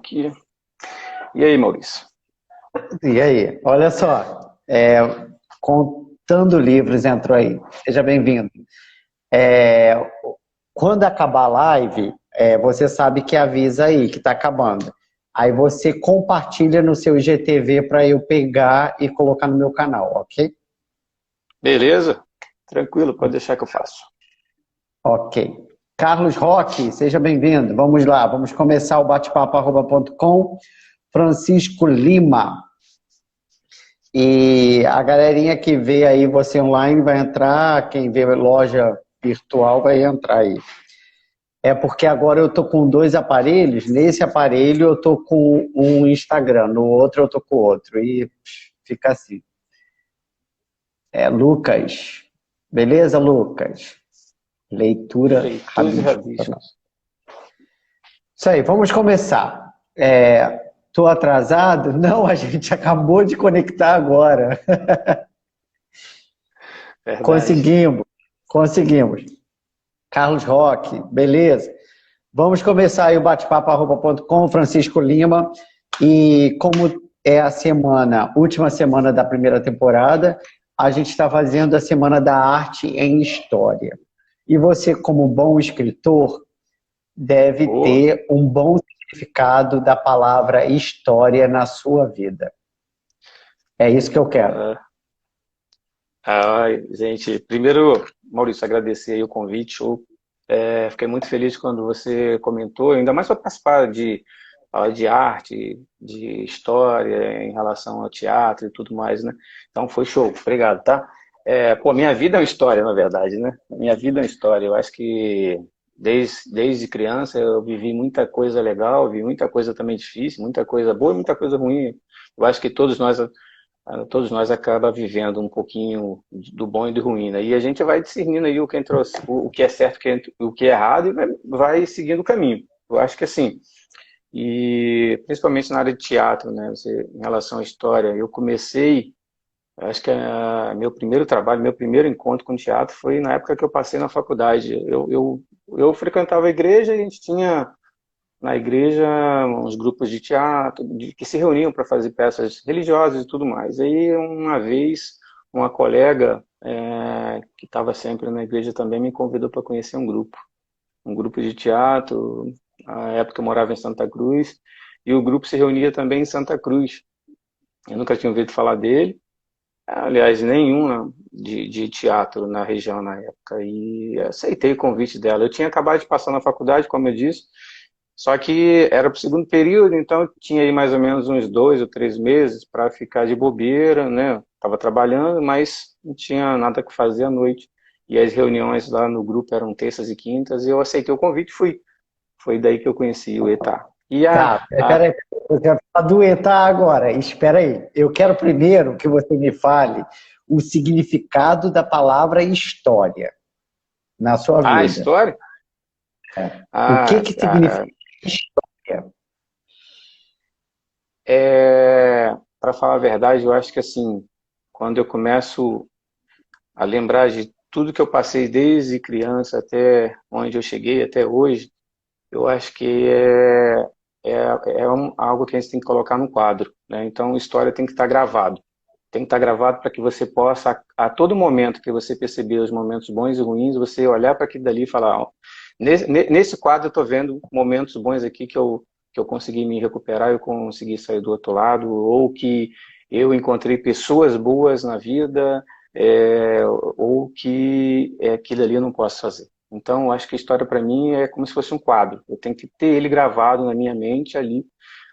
aqui. E aí, Maurício? E aí, olha só, Contando Livros entrou aí. Seja bem-vindo. É, Quando acabar a live, você sabe que avisa aí que está acabando. Aí você compartilha no seu IGTV para eu pegar e colocar no meu canal, ok? Beleza? Tranquilo, pode deixar que eu faço. Ok. Carlos Roque, seja bem-vindo. Vamos lá, vamos começar o bate-papo@.com. Francisco Lima. E a galerinha que vê aí você online vai entrar, quem vê loja virtual vai entrar aí. É porque agora eu tô com dois aparelhos, nesse aparelho eu tô com um Instagram, no outro eu tô com o outro, e fica assim. Lucas. Beleza, Lucas? Leitura Leituras e rabisco. rabiscos. Isso aí, vamos começar. Tô atrasado? Não, a gente acabou de conectar agora. Verdade. Conseguimos. Carlos Roque, beleza. Vamos começar aí o bate-papo@.com, Francisco Lima. E como é a última semana da primeira temporada, a gente está fazendo a Semana da Arte em História. E você, como bom escritor, deve Boa. ter um bom significado da palavra história na sua vida. É isso que eu quero. Gente, primeiro, Maurício, agradecer aí o convite. Fiquei muito feliz quando você comentou, ainda mais para participar de falar de arte, de história, em relação ao teatro e tudo mais, né? Então foi show, obrigado, tá? Minha vida é uma história, na verdade, né? Minha vida é uma história. Eu acho que desde criança eu vivi muita coisa legal, vi muita coisa também difícil, muita coisa boa e muita coisa ruim. Eu acho que todos nós acaba vivendo um pouquinho do bom e do ruim, né? E a gente vai discernindo aí o que é certo, o que é errado, e vai seguindo o caminho. Eu acho que assim, e principalmente na área de teatro, né? Em relação à história, acho que meu primeiro trabalho, meu primeiro encontro com teatro foi na época que eu passei na faculdade. Eu frequentava a igreja e a gente tinha na igreja uns grupos de teatro que se reuniam para fazer peças religiosas e tudo mais. Aí uma vez uma colega que estava sempre na igreja também me convidou para conhecer um grupo de teatro. Na época eu morava em Santa Cruz e o grupo se reunia também em Santa Cruz. Eu nunca tinha ouvido falar dele, aliás, nenhum de teatro na região na época, e aceitei o convite dela. Eu tinha acabado de passar na faculdade, como eu disse, só que era para o segundo período, então eu tinha aí mais ou menos uns 2 ou 3 meses para ficar de bobeira, né? Estava trabalhando, mas não tinha nada que fazer à noite. E as reuniões lá no grupo eram terças e quintas, e eu aceitei o convite e fui. Foi daí que eu conheci o ETA. E Tá, peraí, eu quero adoentar agora. Espera aí. Eu quero primeiro que você me fale o significado da palavra história na sua a vida. história? O que Ah, que cara, significa história? para falar a verdade, eu acho que assim, quando eu começo a lembrar de tudo que eu passei desde criança até onde eu cheguei, até hoje, eu acho que algo que a gente tem que colocar no quadro, né? Então, história tem que estar gravado. Tem que estar gravado para que você possa, a todo momento que você perceber os momentos bons e ruins, você olhar para aquilo dali e falar, ó, nesse quadro eu estou vendo momentos bons aqui que eu consegui me recuperar, eu consegui sair do outro lado, ou que eu encontrei pessoas boas na vida, ou que aquilo ali eu não posso fazer. Então, eu acho que a história para mim é como se fosse um quadro. Eu tenho que ter ele gravado na minha mente ali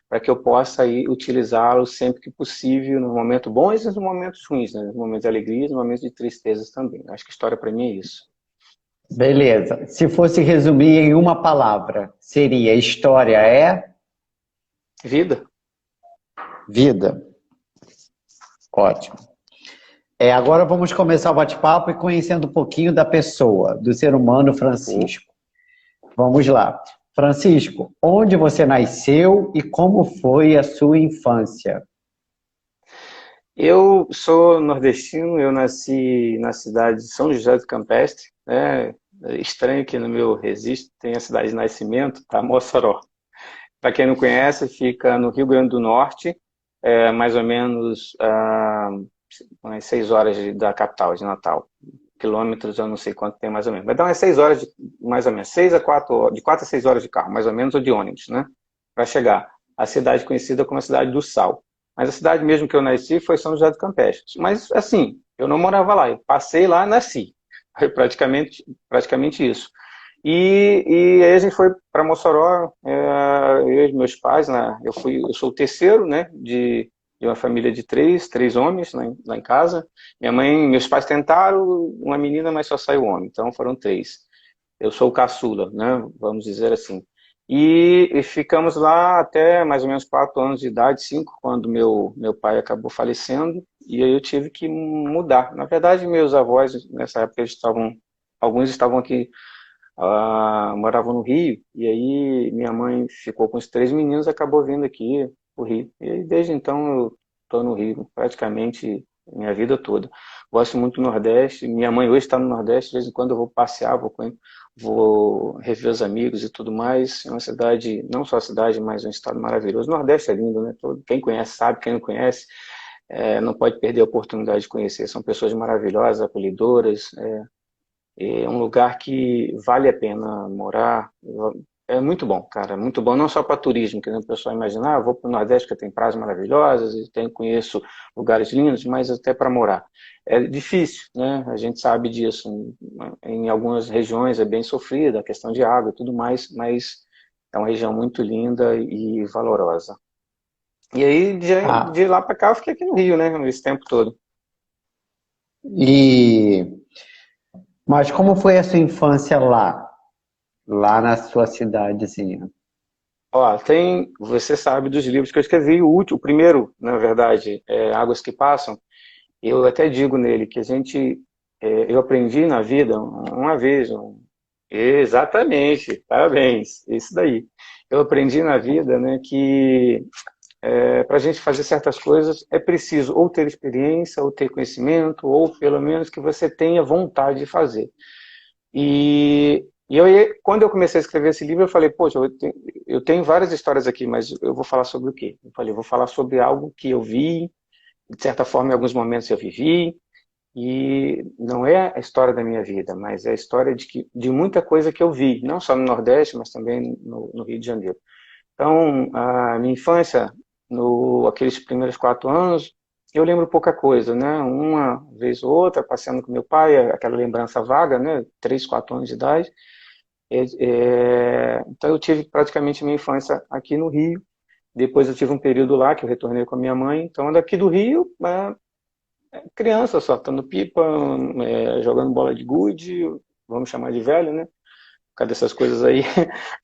para que eu possa aí utilizá-lo sempre que possível, no momento bons e nos momentos ruins, né? Nos momentos de alegria e nos momentos de tristezas também. Acho que história para mim é isso. Beleza. Se fosse resumir em uma palavra, seria história é Vida. vida. Ótimo. Agora vamos começar o bate-papo e conhecendo um pouquinho da pessoa, do ser humano Oh. Francisco. Vamos lá. Francisco, onde você nasceu e como foi a sua infância? Eu sou nordestino, eu nasci na cidade de São José do Campestre, né? É estranho que no meu registro tem a cidade de nascimento, tá? Mossoró. Para quem não conhece, fica no Rio Grande do Norte, mais ou menos umas 6 horas da capital, de Natal. Quilômetros, eu não sei quanto tem mais ou menos. Vai dar umas 6 horas, mais ou menos, 6 a 4 horas, de 4 a 6 horas de carro, mais ou menos, ou de ônibus, né? Para chegar. A cidade conhecida como a cidade do Sal. Mas a cidade mesmo que eu nasci foi São José do Campeche. Mas, assim, eu não morava lá. Eu passei lá e nasci. Foi praticamente isso. E aí a gente foi para Mossoró, eu e meus pais, né? Eu sou o terceiro, né, de uma família de três homens lá em casa. Meus pais tentaram uma menina, mas só saiu homem, então foram três. Eu sou o caçula, né, vamos dizer assim. E ficamos lá até mais ou menos 4 anos de idade, 5, quando meu pai acabou falecendo, e aí eu tive que mudar. Na verdade, meus avós, nessa época, alguns estavam aqui, moravam no Rio, e aí minha mãe ficou com os três meninos e acabou vindo aqui pro Rio. E aí, desde então eu estou no Rio praticamente minha vida toda. Gosto muito do Nordeste, minha mãe hoje está no Nordeste, de vez em quando eu vou passear, vou rever os amigos e tudo mais. É uma cidade, não só a cidade, mas um estado maravilhoso. O Nordeste é lindo, né? Quem conhece sabe, quem não conhece não pode perder a oportunidade de conhecer. São pessoas maravilhosas, acolhedoras, é um lugar que vale a pena morar. É muito bom, cara, muito bom, não só para turismo, que o pessoal imaginar, vou para o Nordeste que tem praias maravilhosas, e conheço lugares lindos, mas até para morar. É difícil, né? A gente sabe disso. Em algumas regiões é bem sofrida, a questão de água e tudo mais, mas é uma região muito linda e valorosa. E aí, Ah, de lá para cá, eu fiquei aqui no Rio, né, esse tempo todo. e mas como foi a sua infância lá na sua cidadezinha? Ó, você sabe dos livros que eu escrevi, o primeiro, na verdade, é Águas que Passam. Eu até digo nele que eu aprendi na vida uma vez, exatamente, parabéns, isso daí. Eu aprendi na vida, né, que para a gente fazer certas coisas é preciso ou ter experiência, ou ter conhecimento, ou pelo menos que você tenha vontade de fazer. Quando eu comecei a escrever esse livro, eu falei, poxa, eu tenho várias histórias aqui, mas eu vou falar sobre o quê? Eu falei, eu vou falar sobre algo que eu vi, de certa forma, em alguns momentos eu vivi, e não é a história da minha vida, mas é a história de muita coisa que eu vi, não só no Nordeste, mas também no Rio de Janeiro. Então, a minha infância, aqueles primeiros 4 anos, eu lembro pouca coisa, né? Uma vez ou outra, passeando com meu pai, aquela lembrança vaga, né? 3, 4 anos de idade. Então, eu tive praticamente minha infância aqui no Rio. Depois eu tive um período lá que eu retornei com a minha mãe. Então, daqui do Rio, criança, soltando pipa, jogando bola de gude, vamos chamar de velho, né? Cadê essas coisas aí?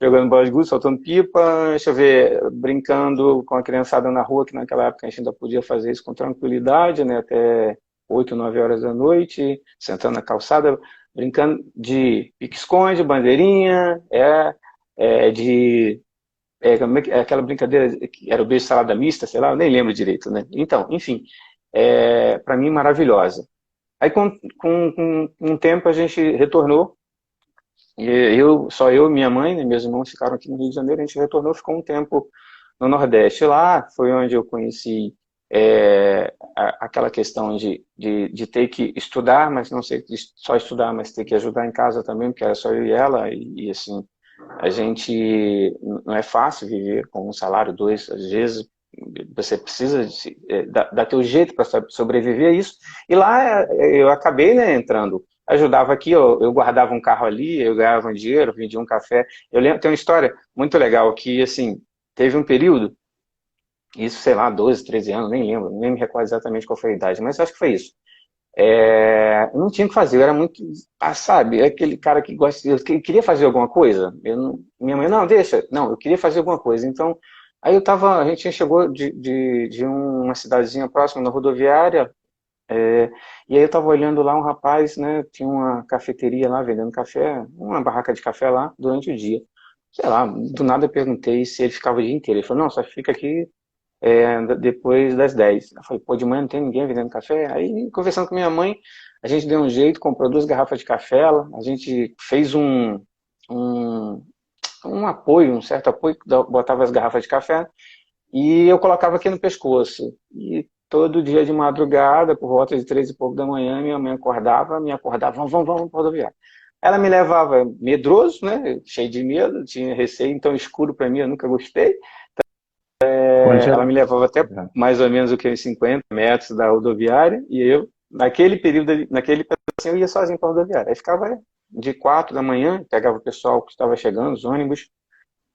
Jogando bola de gude, soltando pipa, deixa eu ver, brincando com a criançada na rua, que naquela época a gente ainda podia fazer isso com tranquilidade, né? Até 8, 9 horas da noite, sentando na calçada, brincando de pique-esconde, bandeirinha, como aquela brincadeira que era o beijo salada mista, sei lá, eu nem lembro direito, né? Então, enfim, para mim maravilhosa. Aí com um tempo a gente retornou, e só eu e minha mãe, né, meus irmãos ficaram aqui no Rio de Janeiro, a gente retornou, ficou um tempo no Nordeste. Lá foi onde eu conheci aquela questão de ter que estudar, mas não sei só estudar, mas ter que ajudar em casa também, porque era só eu e ela, e assim, a gente não é fácil viver com um salário, dois, às vezes você precisa dar teu jeito para sobreviver a isso. E lá eu acabei, né, entrando. Ajudava aqui, eu guardava um carro ali, eu ganhava um dinheiro, vendia um café. Eu lembro, tem uma história muito legal que, assim, teve um período, isso, sei lá, 12, 13 anos, nem lembro, nem me recordo exatamente qual foi a idade, mas acho que foi isso. Eu não tinha o que fazer, eu era muito, sabe, aquele cara que gosta, queria fazer alguma coisa, minha mãe, não, deixa, não, eu queria fazer alguma coisa, então, aí a gente chegou de uma cidadezinha próxima na rodoviária, e aí eu estava olhando lá um rapaz, né, tinha uma cafeteria lá vendendo café, uma barraca de café lá durante o dia, sei lá, do nada eu perguntei se ele ficava o dia inteiro, ele falou, não, só fica aqui depois das 10. Eu falei, pô, de manhã não tem ninguém vendendo café? Aí, conversando com minha mãe, a gente deu um jeito, comprou 2 garrafas de café, a gente fez um um apoio, um certo apoio, botava as garrafas de café e eu colocava aqui no pescoço. E todo dia de madrugada, por volta de 3 e pouco da manhã, minha mãe me acordava, vamos para rodoviária. Ela me levava medroso, né, cheio de medo, tinha receio, então escuro para mim, eu nunca gostei. Ela me levava até mais ou menos o que, uns 50 metros da rodoviária, e eu, naquele período, naquele pedacinho, eu ia sozinho para a rodoviária. Aí ficava de 4 da manhã, pegava o pessoal que estava chegando, os ônibus,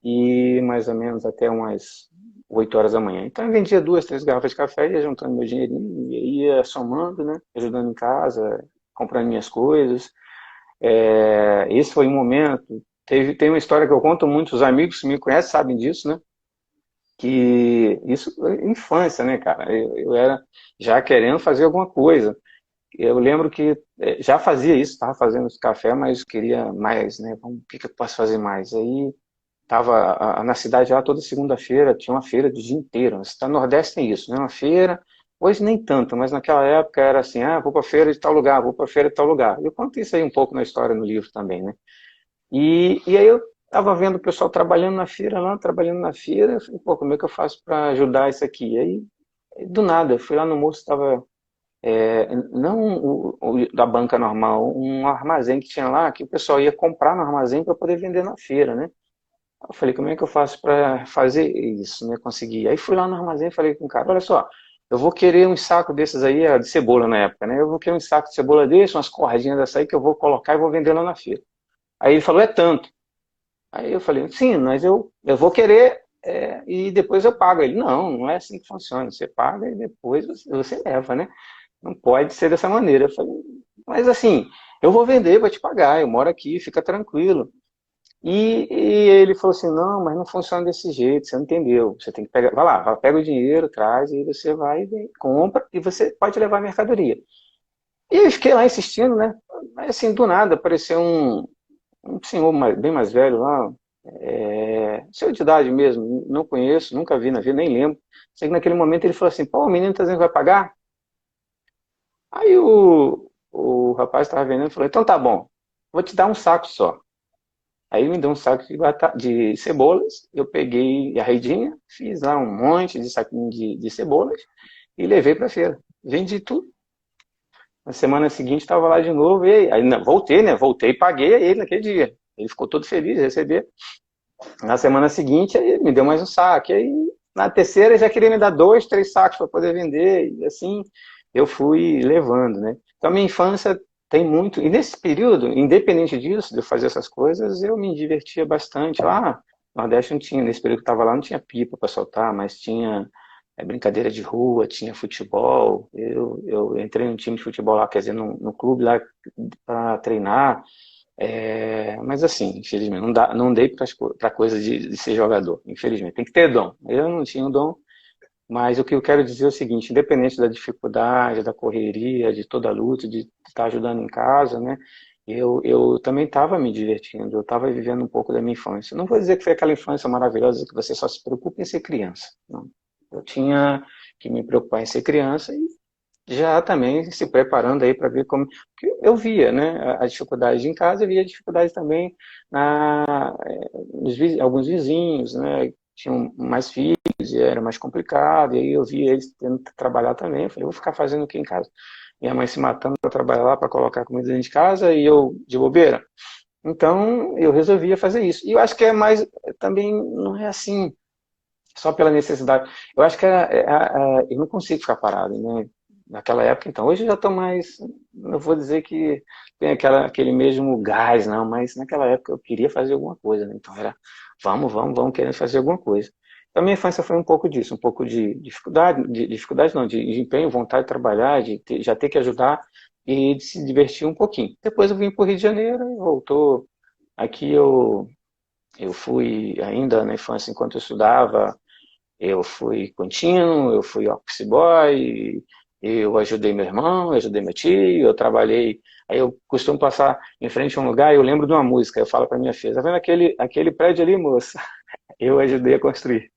e mais ou menos até umas 8 horas da manhã. Então eu vendia 2, 3 garrafas de café, ia juntando meu dinheirinho, e ia somando, né, ajudando em casa, comprando minhas coisas. Esse foi um momento. Tem uma história que eu conto muito, os amigos que me conhecem sabem disso, né? Que isso é infância, né, cara? Eu era já querendo fazer alguma coisa. Eu lembro que já fazia isso, estava fazendo esse café, mas queria mais, né? O que eu posso fazer mais? Aí estava na cidade lá toda segunda-feira, tinha uma feira do dia inteiro. No Nordeste tem isso, né? Uma feira, hoje nem tanto, mas naquela época era assim, vou para a feira de tal lugar, vou para a feira de tal lugar. Eu conto isso aí um pouco na história no livro também, né? E aí eu estava vendo o pessoal trabalhando na feira lá, trabalhando na feira, eu falei, pô, como é que eu faço para ajudar isso aqui? Aí, do nada, eu fui lá no moço, estava, não da banca normal, um armazém que tinha lá, que o pessoal ia comprar no armazém para poder vender na feira, né? Eu falei, como é que eu faço para fazer isso, né? Conseguir. Aí fui lá no armazém e falei com o cara, olha só, eu vou querer um saco desses aí, era de cebola na época, né? Eu vou querer um saco de cebola desse, umas cordinhas dessa aí que eu vou colocar e vou vender lá na feira. Aí ele falou, é tanto. Aí eu falei, sim, mas eu vou querer e depois eu pago. Ele, não é assim que funciona. Você paga e depois você leva, né? Não pode ser dessa maneira. Eu falei, mas assim, eu vou vender, vou te pagar, eu moro aqui, fica tranquilo. E ele falou assim, não, mas não funciona desse jeito, você não entendeu. Você tem que pegar, vai lá, pega o dinheiro, traz, e você vai, compra, e você pode levar a mercadoria. E eu fiquei lá insistindo, né? Mas assim, do nada, apareceu um senhor bem mais velho lá, senhor de idade mesmo, não conheço, nunca vi na vida, nem lembro. Sei que naquele momento ele falou assim, pô, o menino tá dizendo que vai pagar? Aí o rapaz estava vendendo e falou, então tá bom, vou te dar um saco só. Aí ele me deu um saco de cebolas, eu peguei a redinha, fiz lá um monte de saquinho de cebolas e levei para a feira. Vendi tudo. Na semana seguinte estava lá de novo, e aí voltei, né? Voltei e paguei a ele naquele dia. Ele ficou todo feliz de receber. Na semana seguinte, aí ele me deu mais um saco. Aí na terceira ele já queria me dar 2, 3 sacos para poder vender. E assim eu fui levando, né? Então a minha infância tem muito. E nesse período, independente disso, de eu fazer essas coisas, eu me divertia bastante. Lá no Nordeste não tinha, nesse período que eu estava lá, não tinha pipa para soltar, mas tinha brincadeira de rua, tinha futebol. Eu entrei num time de futebol lá, quer dizer, no clube lá para treinar. Mas assim, infelizmente, não dei para coisa de ser jogador, infelizmente. Tem que ter dom. Eu não tinha o dom, mas o que eu quero dizer é o seguinte, independente da dificuldade, da correria, de toda a luta, de estar ajudando em casa, né? Eu também estava me divertindo, eu estava vivendo um pouco da minha infância. Não vou dizer que foi aquela infância maravilhosa que você só se preocupa em ser criança. Não. Eu tinha que me preocupar em ser criança e já também se preparando aí para ver como. Porque eu via, né, a dificuldade em casa, eu via a dificuldade também alguns vizinhos, né, tinham mais filhos e era mais complicado, e aí eu via eles tendo que trabalhar também. Eu falei, vou ficar fazendo o que em casa? Minha mãe se matando para trabalhar lá, para colocar comida dentro de casa, e eu de bobeira. Então eu resolvia fazer isso. E eu acho que é mais, também não é assim, só pela necessidade. Eu acho que eu não consigo ficar parado, né? Naquela época, então. Hoje eu já estou mais, não vou dizer que tem aquele mesmo gás, não, mas naquela época eu queria fazer alguma coisa, né? Então era, vamos, querendo fazer alguma coisa. Então a minha infância foi um pouco disso, um pouco de dificuldade não, de empenho, vontade de trabalhar, já ter que ajudar e de se divertir um pouquinho. Depois eu vim para o Rio de Janeiro e voltou. Aqui eu fui ainda na infância, enquanto eu estudava, eu fui contínuo, eu fui office boy, eu ajudei meu irmão, eu ajudei meu tio, eu trabalhei. Aí eu costumo passar em frente a um lugar e eu lembro de uma música, eu falo para minha filha, tá vendo aquele prédio ali, moça? Eu ajudei a construir.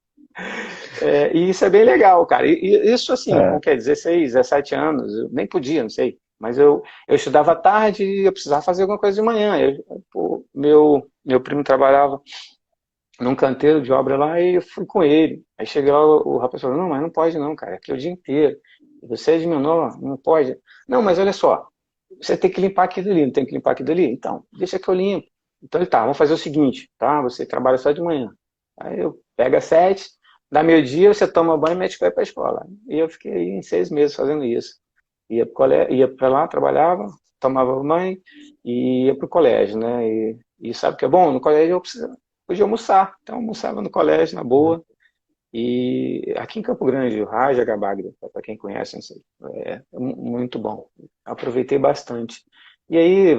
E isso é bem legal, cara. E isso assim, com 16, 17 anos, eu nem podia, não sei. Mas eu estudava à tarde e eu precisava fazer alguma coisa de manhã. Meu primo trabalhava num canteiro de obra lá e eu fui com ele. Aí cheguei lá, o rapaz falou, não, mas não pode não, cara, aqui é o dia inteiro. Você é de menor, não pode. Não, mas olha só, você tem que limpar aquilo ali, não tem que limpar aquilo ali? Então, deixa que eu limpo. Então ele tá, vamos fazer o seguinte, tá? Você trabalha só de manhã. Aí eu pego às 7, dá meio-dia, você toma banho e mete o pé pra escola. E eu fiquei aí em 6 meses fazendo isso. Ia pra lá, trabalhava, tomava banho e ia pro colégio, né? E sabe o que é bom? No colégio eu podia almoçar. Então eu almoçava no colégio, na boa. E aqui em Campo Grande, o Raja Gabagre, para quem conhece, não sei, muito bom. Aproveitei bastante. E aí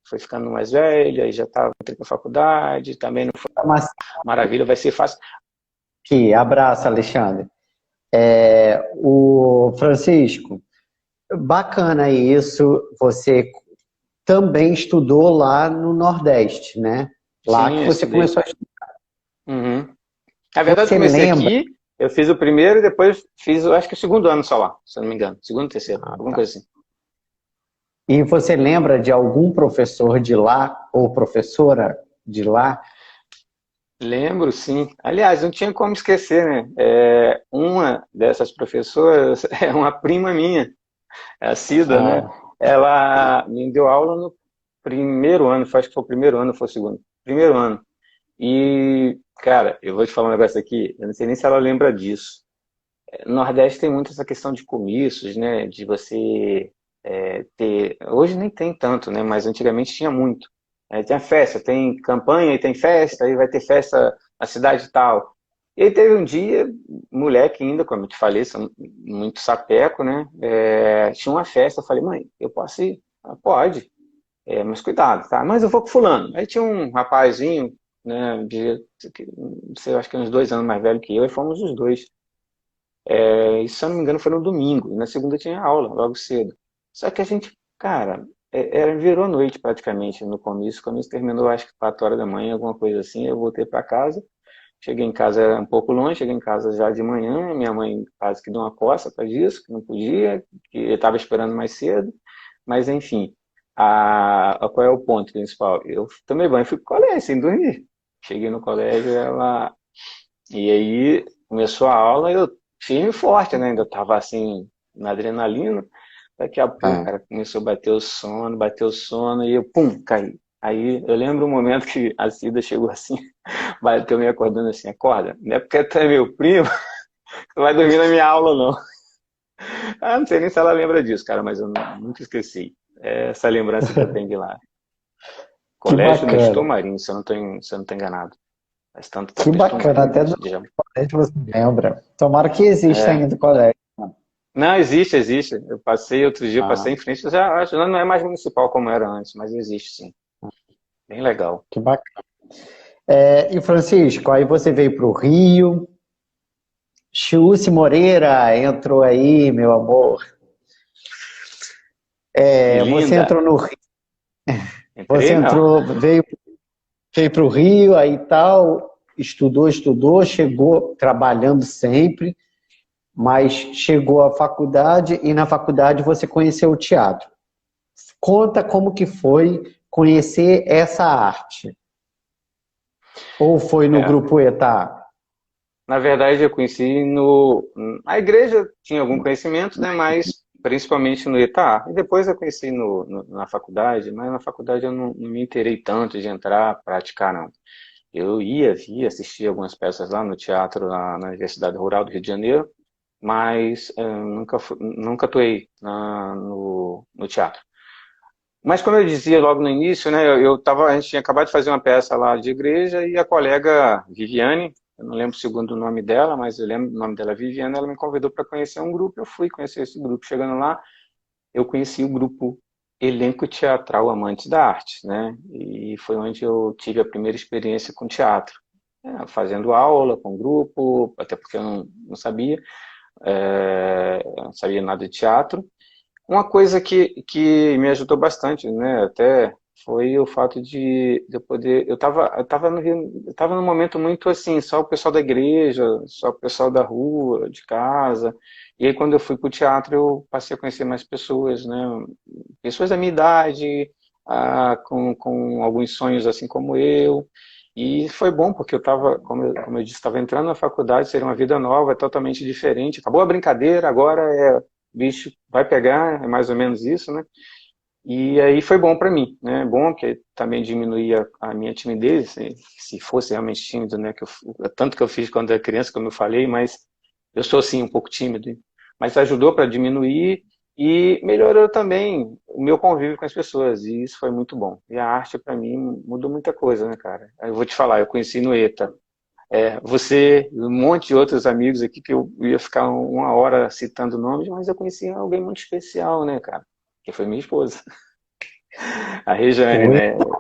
foi ficando mais velho, aí já estava entrando na faculdade, também não foi Mas maravilha, vai ser fácil. aqui, abraço, Alexandre. O Francisco, bacana isso, você também estudou lá no Nordeste, né? Lá Sim, que eu você estudei. começou a estudar. Uhum. Na verdade, eu Você comecei lembra? aqui, eu fiz o primeiro e depois fiz, eu acho que o segundo ano só lá, se eu não me engano. Segundo, terceiro, Ah, alguma tá. coisa assim. E você lembra de algum professor de lá ou professora de lá? Lembro, sim. Aliás, não tinha como esquecer, né? Uma dessas professoras é uma prima minha, é a Cida, né? Ah, Ela me deu aula no primeiro ano, acho que foi o primeiro ano, ou foi o segundo. Primeiro ano. E, cara, eu vou te falar um negócio aqui, eu não sei nem se ela lembra disso. No Nordeste tem muito essa questão de comícios, né? De você ter. Hoje nem tem tanto, né? Mas antigamente tinha muito. Tem a festa, tem campanha e tem festa, aí vai ter festa na cidade e tal. E aí teve um dia, moleque ainda, como eu te falei, sou muito sapeco, né? Tinha uma festa, eu falei, mãe, eu posso ir? Ela, pode, mas cuidado, tá? Mas eu vou com fulano. Aí tinha um rapazinho, né? Não sei, eu acho que uns 2 anos mais velho que eu, e fomos os dois. E se eu não me engano foi no domingo, e na segunda tinha aula, logo cedo. Só que a gente, cara, virou noite praticamente no começo. O começo terminou acho que 4 horas da manhã, alguma coisa assim. Eu voltei para casa, cheguei em casa era um pouco longe, cheguei em casa já de manhã. Minha mãe quase que deu uma coça para disso, que não podia, que eu estava esperando mais cedo. Mas enfim, qual é o ponto principal? Eu tomei banho e fui pro colégio sem dormir. Cheguei no colégio, e aí começou a aula, eu firme e forte, né? Ainda tava assim, na adrenalina. Daqui a pouco, ah. cara, começou a bater o sono, e eu, pum, caí. Aí eu lembro um momento que a Cida chegou assim, bateu me acordando assim, acorda, não é porque tu é meu primo, tu vai dormir na minha aula, não. Ah, não sei nem se ela lembra disso, cara, mas eu nunca esqueci. É essa lembrança que eu tenho de lá. Que Colégio Nestor bacana, Marinho, se eu não tô enganado. Faz tanto que tempo, Nestor bacana, Marinho, até do já. colégio você lembra. Tomara que exista É, ainda o colégio. não, existe, existe. Eu passei outro dia, eu passei Ah, em frente, já não é mais municipal como era antes, mas existe sim. Bem legal. que bacana. E Francisco, aí você veio para o Rio, Chiúce Moreira entrou aí, meu amor. Que Você linda. entrou no Rio, você Entrei, não. entrou, veio para o Rio, aí tal, estudou, chegou trabalhando sempre, mas chegou à faculdade e na faculdade você conheceu o teatro. Conta como que foi conhecer essa arte. Ou foi no É, grupo ETA? na verdade, eu conheci no. A igreja tinha algum conhecimento, né? Mas principalmente no ETA. E depois eu conheci na faculdade, mas na faculdade eu não me inteirei tanto de entrar, praticar, não. Eu via, assistia algumas peças lá no teatro, na Universidade Rural do Rio de Janeiro, mas nunca atuei no teatro. Mas como eu dizia logo no início, né, a gente tinha acabado de fazer uma peça lá de igreja e a colega Viviane, eu não lembro o segundo nome dela, mas eu lembro o nome dela, Viviane, ela me convidou para conhecer um grupo, eu fui conhecer esse grupo. Chegando lá, eu conheci o grupo Elenco Teatral Amantes da Arte, né, e foi onde eu tive a primeira experiência com teatro, fazendo aula com o grupo, até porque eu não sabia, não sabia nada de teatro. Uma coisa que me ajudou bastante, né, até foi o fato de eu poder, eu tava no Rio, eu tava num momento muito assim, só o pessoal da igreja, só o pessoal da rua, de casa. E aí quando eu fui pro teatro, eu passei a conhecer mais pessoas, né, pessoas da minha idade, com alguns sonhos assim como eu. E foi bom, porque eu estava, como eu disse, estava entrando na faculdade, seria uma vida nova, totalmente diferente. Acabou a brincadeira, agora bicho vai pegar, é mais ou menos isso, né? E aí foi bom para mim, né? Bom que também diminuía a minha timidez, se fosse realmente tímido, né? Tanto que eu fiz quando era criança, como eu falei, mas eu sou sim um pouco tímido, mas ajudou para diminuir e melhorou também o meu convívio com as pessoas, e isso foi muito bom. E a arte para mim mudou muita coisa, né, cara? Eu vou te falar, eu conheci no ETA, você, um monte de outros amigos aqui que eu ia ficar uma hora citando nomes, mas eu conheci alguém muito especial, né, cara? Que foi minha esposa, a Rejane, Foi né? muito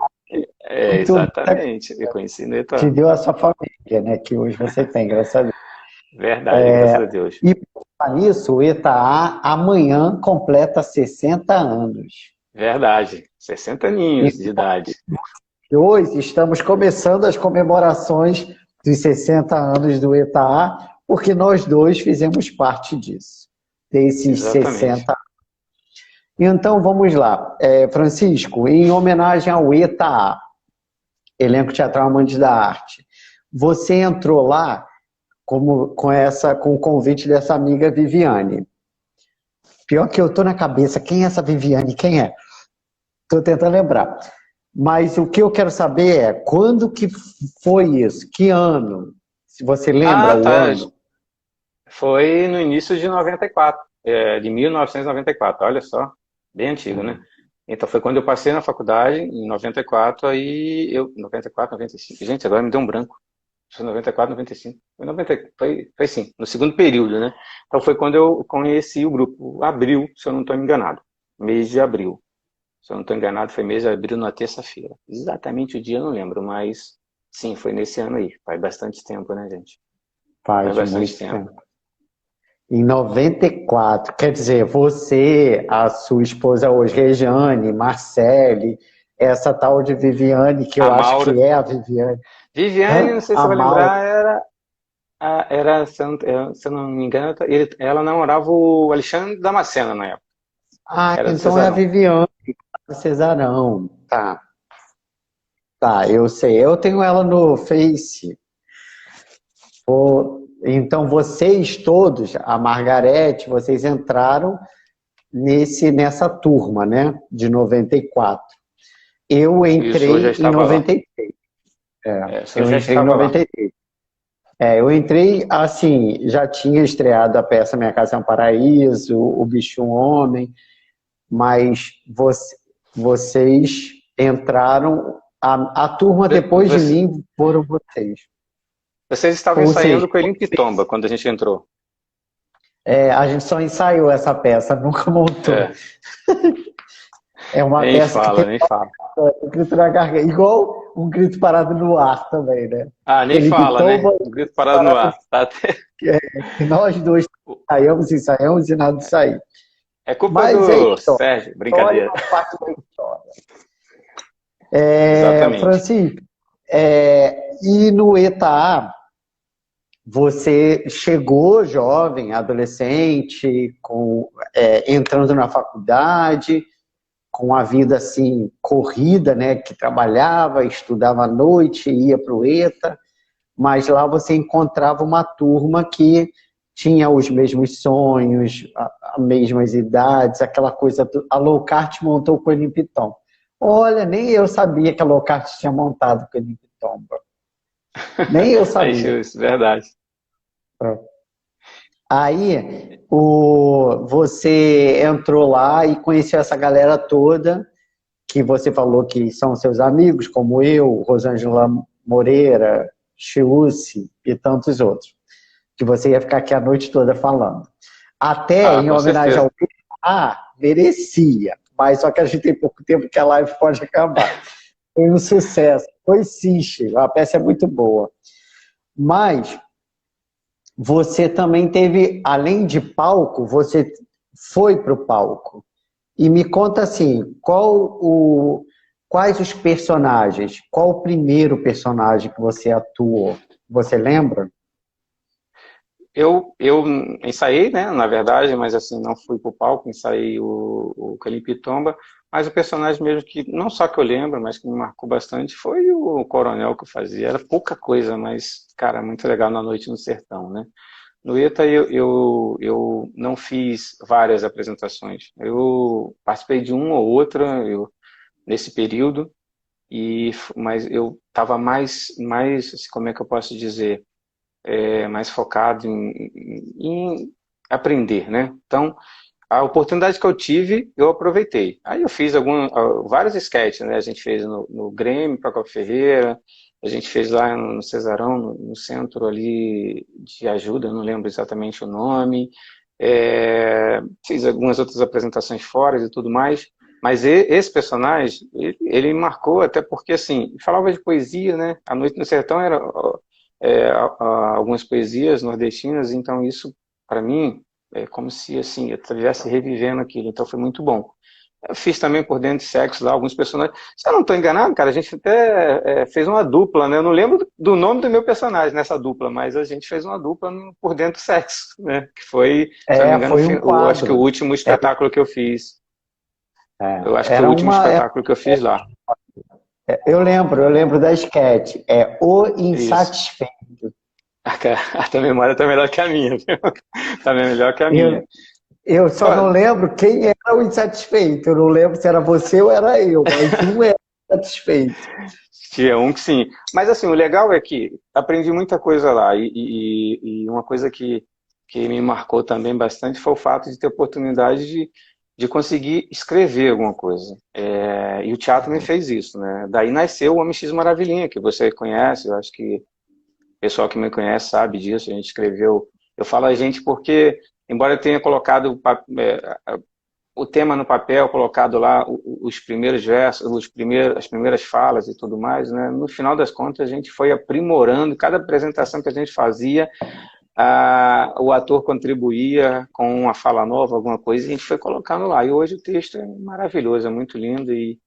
Exatamente, eu conheci no te ETA. deu a sua família, né? Que hoje você tem, graças a Deus. Verdade, graças a Deus. E por falar nisso, o ETA amanhã completa 60 anos. Verdade, 60 aninhos de idade. E hoje estamos começando as comemorações dos 60 anos do ETA, porque nós dois fizemos parte disso, desses Exatamente. 60. Então vamos lá. Francisco, em homenagem ao ETA, Elenco Teatral Amantes da Arte, você entrou lá com o convite dessa amiga Viviane. Pior que eu estou na cabeça, quem é essa Viviane? Quem é? Estou tentando lembrar. Mas o que eu quero saber é, quando que foi isso? Que ano? Se você lembra Ah, o tá. ano? Foi no início de 94, de 1994, olha só, bem antigo, né? Então foi quando eu passei na faculdade, em 94, aí 94, 95, gente, agora me deu um branco. Foi 94, 95, foi sim, no segundo período, né? Então foi quando eu conheci o grupo, abril, se eu não estou enganado, mês de abril. Se eu não estou enganado, foi mês de abril, na terça-feira. Exatamente o dia eu não lembro, mas sim, foi nesse ano aí. Faz bastante tempo, né, gente? Faz Faz bastante muito tempo. tempo. Em 94, quer dizer, você, a sua esposa hoje, Rejane, Marcele, essa tal de Viviane, que A eu acho Maura. que é a Viviane. Viviane, não sei se A você vai Maura. lembrar, se eu não me engano, ela namorava o Alexandre Damasceno na época. Ah, Era do então é a Cesarão. Viviane Cesarão. Tá, tá, eu sei. Eu tenho ela no Face. Então, vocês todos, a Margarete, vocês entraram nessa turma, né? De 94. Eu Isso, eu já entrei em estava lá. 93. Eu Eu já entrei em estava lá. 93. Eu entrei, assim, já tinha estreado a peça Minha Casa é um Paraíso, O Bicho um Homem, mas vocês entraram, a turma depois de Você- mim foram vocês. Vocês estavam Ou ensaiando seja, com Coelhinho Pitomba quando a gente entrou. a gente só ensaiou essa peça, nunca montou. É, É uma nem peça que fala, tem nem fala. um grito na garganta, igual um grito parado no ar também, né? Ah, nem Ele fala, né? pitomba, O grito parado no ar. Tá até... que nós dois ensaiamos e nada de sair. É culpa Mas é do história. Sérgio, História brincadeira. faz parte da história. Exatamente. Francisco, e no ETA, você chegou jovem, adolescente, entrando na faculdade, com a vida assim corrida, né? Que trabalhava, estudava à noite, ia para o ETA, mas lá você encontrava uma turma que tinha os mesmos sonhos, as mesmas idades, aquela coisa. A Lowcart montou com o Coelhinho Piton. Olha, nem eu sabia que a Lowcart tinha montado com o Coelhinho Pitomba. Nem eu Aí, sabia. isso, verdade. Aí você entrou lá e conheceu essa galera toda, que você falou que são seus amigos, como eu, Rosângela Moreira, Chiusi e tantos outros, que você ia ficar aqui a noite toda falando. Até Ah, em com homenagem certeza. ao merecia, mas só que a gente tem pouco tempo que a live pode acabar. Foi um sucesso, foi sim, Chico, a peça é muito boa. Mas você também teve, além de palco, você foi para o palco. E me conta assim, quais os personagens, qual o primeiro personagem que você atuou? Você lembra? eu ensaiei, né, na verdade, mas assim, não fui pro palco, ensaiei o Calimpitomba, mas o personagem mesmo que, não só que eu lembro, mas que me marcou bastante, foi o Coronel que eu fazia. Era pouca coisa, mas, cara, muito legal na Noite no Sertão, né? No ETA eu não fiz várias apresentações. Eu participei de uma ou outra nesse período, mas eu estava mais, assim, como é que eu posso dizer? Mais focado em aprender, né? Então, a oportunidade que eu tive, eu aproveitei. Aí eu fiz vários sketches, né? A gente fez no Grêmio, Procopio Ferreira, a gente fez lá no Cesarão, no centro ali de ajuda, eu não lembro exatamente o nome. Fiz algumas outras apresentações fora e tudo mais. Mas esse personagem, ele me marcou até porque, assim, falava de poesia, né? A Noite no Sertão era algumas poesias nordestinas, então isso, para mim, é como se assim, eu estivesse revivendo aquilo, então foi muito bom. Eu fiz também por dentro de sexo lá, alguns personagens. Se eu não estou enganado, cara, a gente até fez uma dupla, né? Eu não lembro do nome do meu personagem nessa dupla, mas a gente fez uma dupla por dentro do sexo, né? Que foi, se eu não me engano, Foi um acho que o quadro. último espetáculo que eu fiz. Eu acho que foi o Era último uma. espetáculo que eu fiz lá. Eu lembro da sketch. É O Isso. Insatisfeito. A tua memória tá melhor que a minha, viu? Tá melhor que a minha. Eu, eu só não Ó, lembro quem era o insatisfeito. Eu não lembro se era você ou era eu, mas um era insatisfeito. tinha um que sim. Mas assim, o legal é que aprendi muita coisa lá. E uma coisa que me marcou também bastante foi o fato de ter oportunidade de conseguir escrever alguma coisa. E o teatro me fez isso, né? Daí nasceu o Homem X Maravilhinha, que você conhece, eu acho que o pessoal que me conhece sabe disso. A gente escreveu. Eu falo a gente porque, embora eu tenha colocado o tema no papel, colocado lá os primeiros versos, as primeiras falas e tudo mais, né? No final das contas, a gente foi aprimorando, cada apresentação que a gente fazia, o ator contribuía com uma fala nova, alguma coisa, e a gente foi colocando lá. E hoje o texto é maravilhoso, é muito lindo, e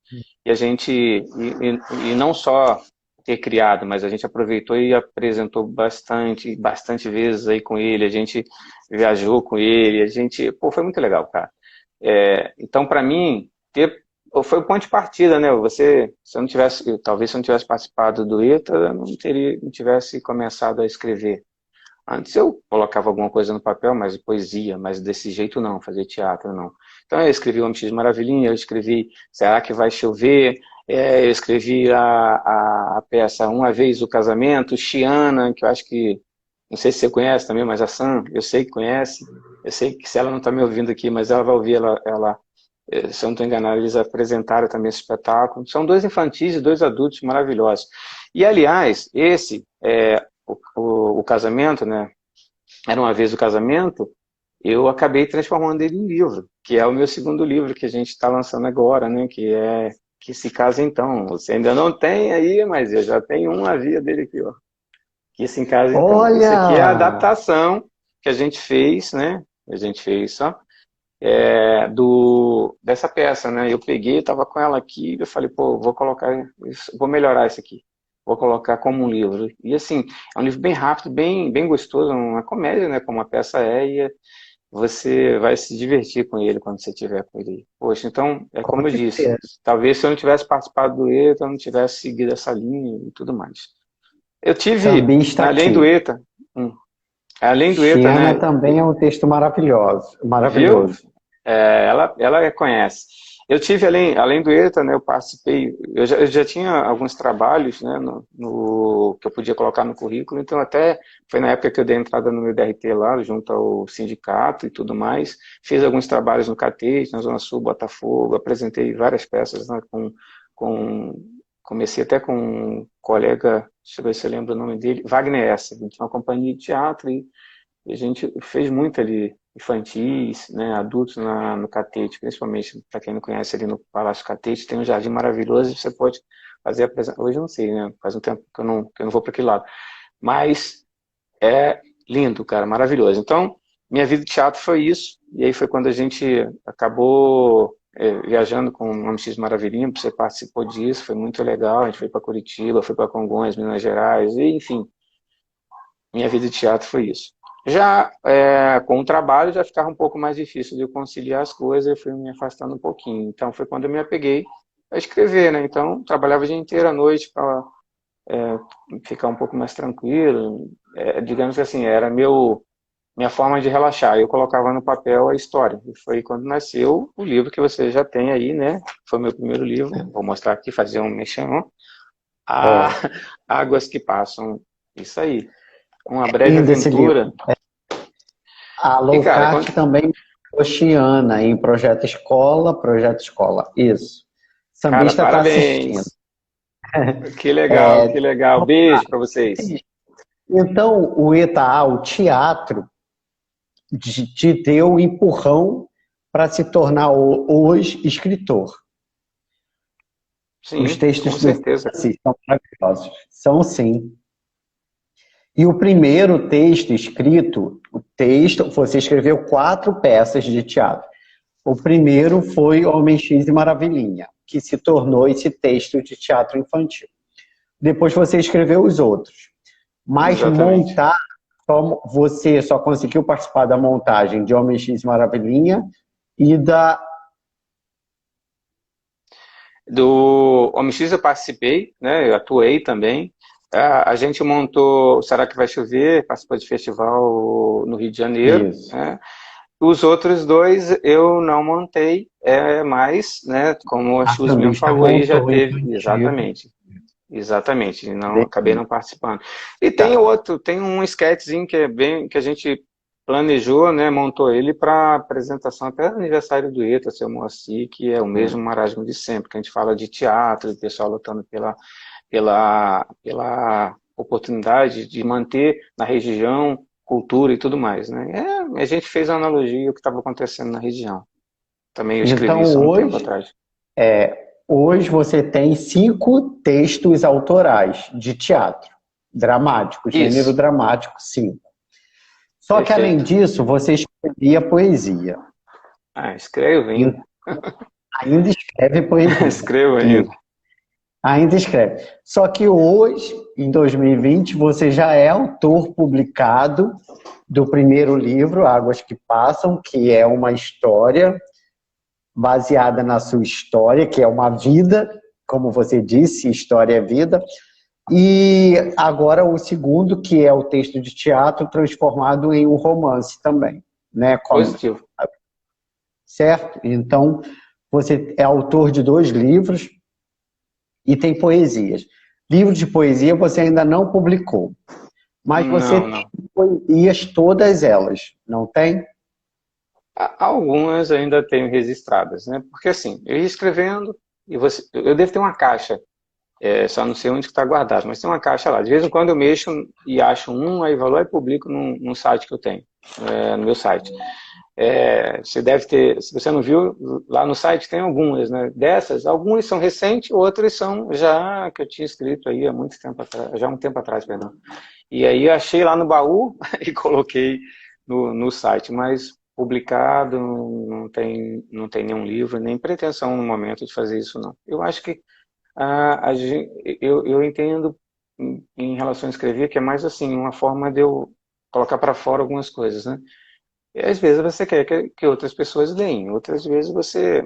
a gente, e não só ter criado, mas a gente aproveitou e apresentou bastante vezes aí com ele, a gente viajou com ele, a gente, pô, foi muito legal, cara. Então, para mim, foi o ponto de partida, né? Se eu não tivesse, talvez se eu não tivesse participado do ETA, eu não tivesse começado a escrever. Antes eu colocava alguma coisa no papel, mas poesia, mas desse jeito não, fazer teatro não. Então eu escrevi o X Maravilhinha, eu escrevi Será que vai chover? Eu escrevi a peça Uma Vez o Casamento, Chiana, que eu acho que, não sei se você conhece também, mas a Sam, eu sei que conhece, eu sei que se ela não está me ouvindo aqui, mas ela vai ouvir, se eu não estou enganado, eles apresentaram também esse espetáculo. São dois infantis e dois adultos maravilhosos. E, aliás, o casamento, né? Era Uma Vez o Casamento, eu acabei transformando ele em livro, que é o meu segundo livro que a gente está lançando agora, né? Que é Que Se Casa Então. Você ainda não tem aí, mas eu já tenho uma via dele aqui, ó. Que Se Casa Então. Isso aqui é a Olha! adaptação que a gente fez, né? A gente fez só dessa peça, né? Eu peguei, estava com ela aqui, eu falei, pô, vou colocar isso, vou melhorar isso aqui, vou colocar como um livro. E assim, é um livro bem rápido, bem gostoso, uma comédia, né? Como a peça e você vai se divertir com ele quando você estiver com ele. Poxa, então, é Com como eu disse, certeza. talvez se eu não tivesse participado do ETA, eu não tivesse seguido essa linha e tudo mais. Eu tive, Sambista além do aqui. ETA, além do ETA, Xiana né? também é um texto maravilhoso. Viu? Maravilhoso. Ela conhece. Eu tive, além do ETA, né, eu participei, eu já tinha alguns trabalhos, né, que eu podia colocar no currículo, então até foi na época que eu dei entrada no meu DRT lá, junto ao sindicato e tudo mais, fiz alguns trabalhos no Catete, na Zona Sul, Botafogo, apresentei várias peças, né, com, comecei até com um colega, deixa eu ver se eu lembro o nome dele, Wagner Essa, a gente tinha uma companhia de teatro e a gente fez muito ali, infantis, né, adultos no Catete, principalmente, para quem não conhece, ali no Palácio Catete, tem um jardim maravilhoso e você pode fazer a apresentação. Hoje eu não sei, né? Faz um tempo que eu não vou para aquele lado. Mas é lindo, cara, maravilhoso. Então, minha vida de teatro foi isso, e aí foi quando a gente acabou viajando com o MX Maravilhinha, você participou disso, foi muito legal, a gente foi para Curitiba, foi para Congonhas, Minas Gerais, e enfim, minha vida de teatro foi isso. Já com o trabalho já ficava um pouco mais difícil de conciliar as coisas, eu fui me afastando um pouquinho. Então foi quando eu me apeguei a escrever, né? Então trabalhava o dia inteiro à noite para ficar um pouco mais tranquilo. Digamos que assim, era minha forma de relaxar. Eu colocava no papel a história. E foi quando nasceu o livro que você já tem aí, né? Foi meu primeiro livro. Vou mostrar aqui, fazer um mexão. Ah, É, Águas que Passam. Isso aí. Uma breve lindo esse livro. aventura. A E, Low cara, Carb também Oceana, em Projeto Escola. Isso. cara, Sambista está assistindo. parabéns. Que legal, que É, legal. Beijo para vocês. então, o ETA, o teatro, te deu o empurrão para se tornar hoje escritor. Os Sim, com textos do certeza. Francis são maravilhosos. São, sim. E o primeiro texto escrito, você escreveu 4 peças de teatro. O primeiro foi Homem X e Maravilhinha, que se tornou esse texto de teatro infantil. Depois você escreveu os outros. Mas Exatamente. montar, você só conseguiu participar da montagem de Homem X e Maravilhinha e da... Do Homem X eu participei, né? Eu atuei também. A gente montou Será que vai chover? Participou de festival no Rio de Janeiro, Isso. né? Os outros dois eu não montei, mas, né, como a A Chus mesmo sambista falou aí, já montou teve, infantil. exatamente, exatamente, não, acabei Beleza. não participando. E tem Tá. outro, tem um sketchzinho que é bem, que a gente planejou, né, montou ele para apresentação até no aniversário do ETA, seu Moacir, que é o mesmo marasmo de sempre, que a gente fala de teatro, de pessoal lutando pela oportunidade de manter na região cultura e tudo mais, né? A gente fez a analogia ao que estava acontecendo na região. Também eu escrevi Então, isso há um tempo atrás. hoje você tem 5 textos autorais de teatro. Dramático, gênero Isso, dramático, 5. Só que, além perfeito. disso, você escrevia poesia. Escrevo E ainda. ainda escreve poesia. Escrevo Isso. ainda. Ainda escreve. Só que hoje, em 2020, você já é autor publicado do primeiro livro, Águas que Passam, que é uma história baseada na sua história, que é uma vida, como você disse, história é vida. E agora o segundo, que é o texto de teatro transformado em um romance também, né? Positivo. Certo? Então, você é autor de 2 livros e tem poesias. Livro de poesia você ainda não publicou, mas você Não, tem não. poesias todas elas, não tem? Algumas ainda tenho registradas, né? Porque assim, eu ia escrevendo e eu devo ter uma caixa. Só não sei onde está guardado, mas tem uma caixa lá. De vez em quando eu mexo e acho aí vou lá e publico num site que eu tenho, no meu site. Você deve ter, se você não viu, lá no site tem algumas, né? Dessas, algumas são recentes, outras são já que eu tinha escrito aí há muito tempo atrás, já há um tempo atrás, perdão. E aí eu achei lá no baú e coloquei no site, mas publicado não tem nenhum livro, nem pretensão no momento de fazer isso, não. Eu acho que eu entendo em relação a escrever que é mais assim, uma forma de eu colocar para fora algumas coisas, né? E às vezes você quer que outras pessoas leem, outras vezes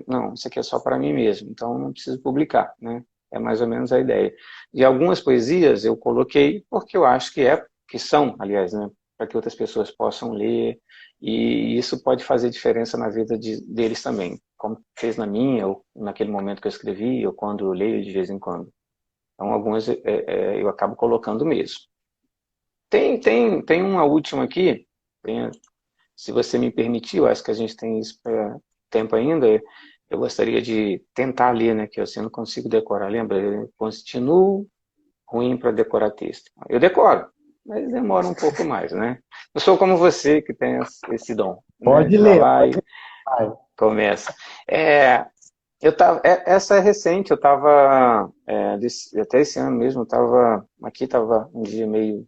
não, isso aqui é só para mim mesmo, então não preciso publicar, né? É mais ou menos a ideia. E algumas poesias eu coloquei porque eu acho que são, aliás, né? Para que outras pessoas possam ler, e isso pode fazer diferença na vida deles também, como fez na minha, ou naquele momento que eu escrevi, ou quando eu leio de vez em quando. Então, algumas eu acabo colocando mesmo. Tem uma última aqui, se você me permitir, eu acho que a gente tem isso tempo ainda, eu gostaria de tentar ler, né, que eu assim, não consigo decorar, lembra? Eu continuo ruim para decorar texto. Eu decoro, mas demora um pouco mais, né? Eu sou como você, que tem esse dom, né? Pode Vai ler, lá pode e ler. começa. Essa é recente, eu estava, até esse ano mesmo, aqui estava um dia meio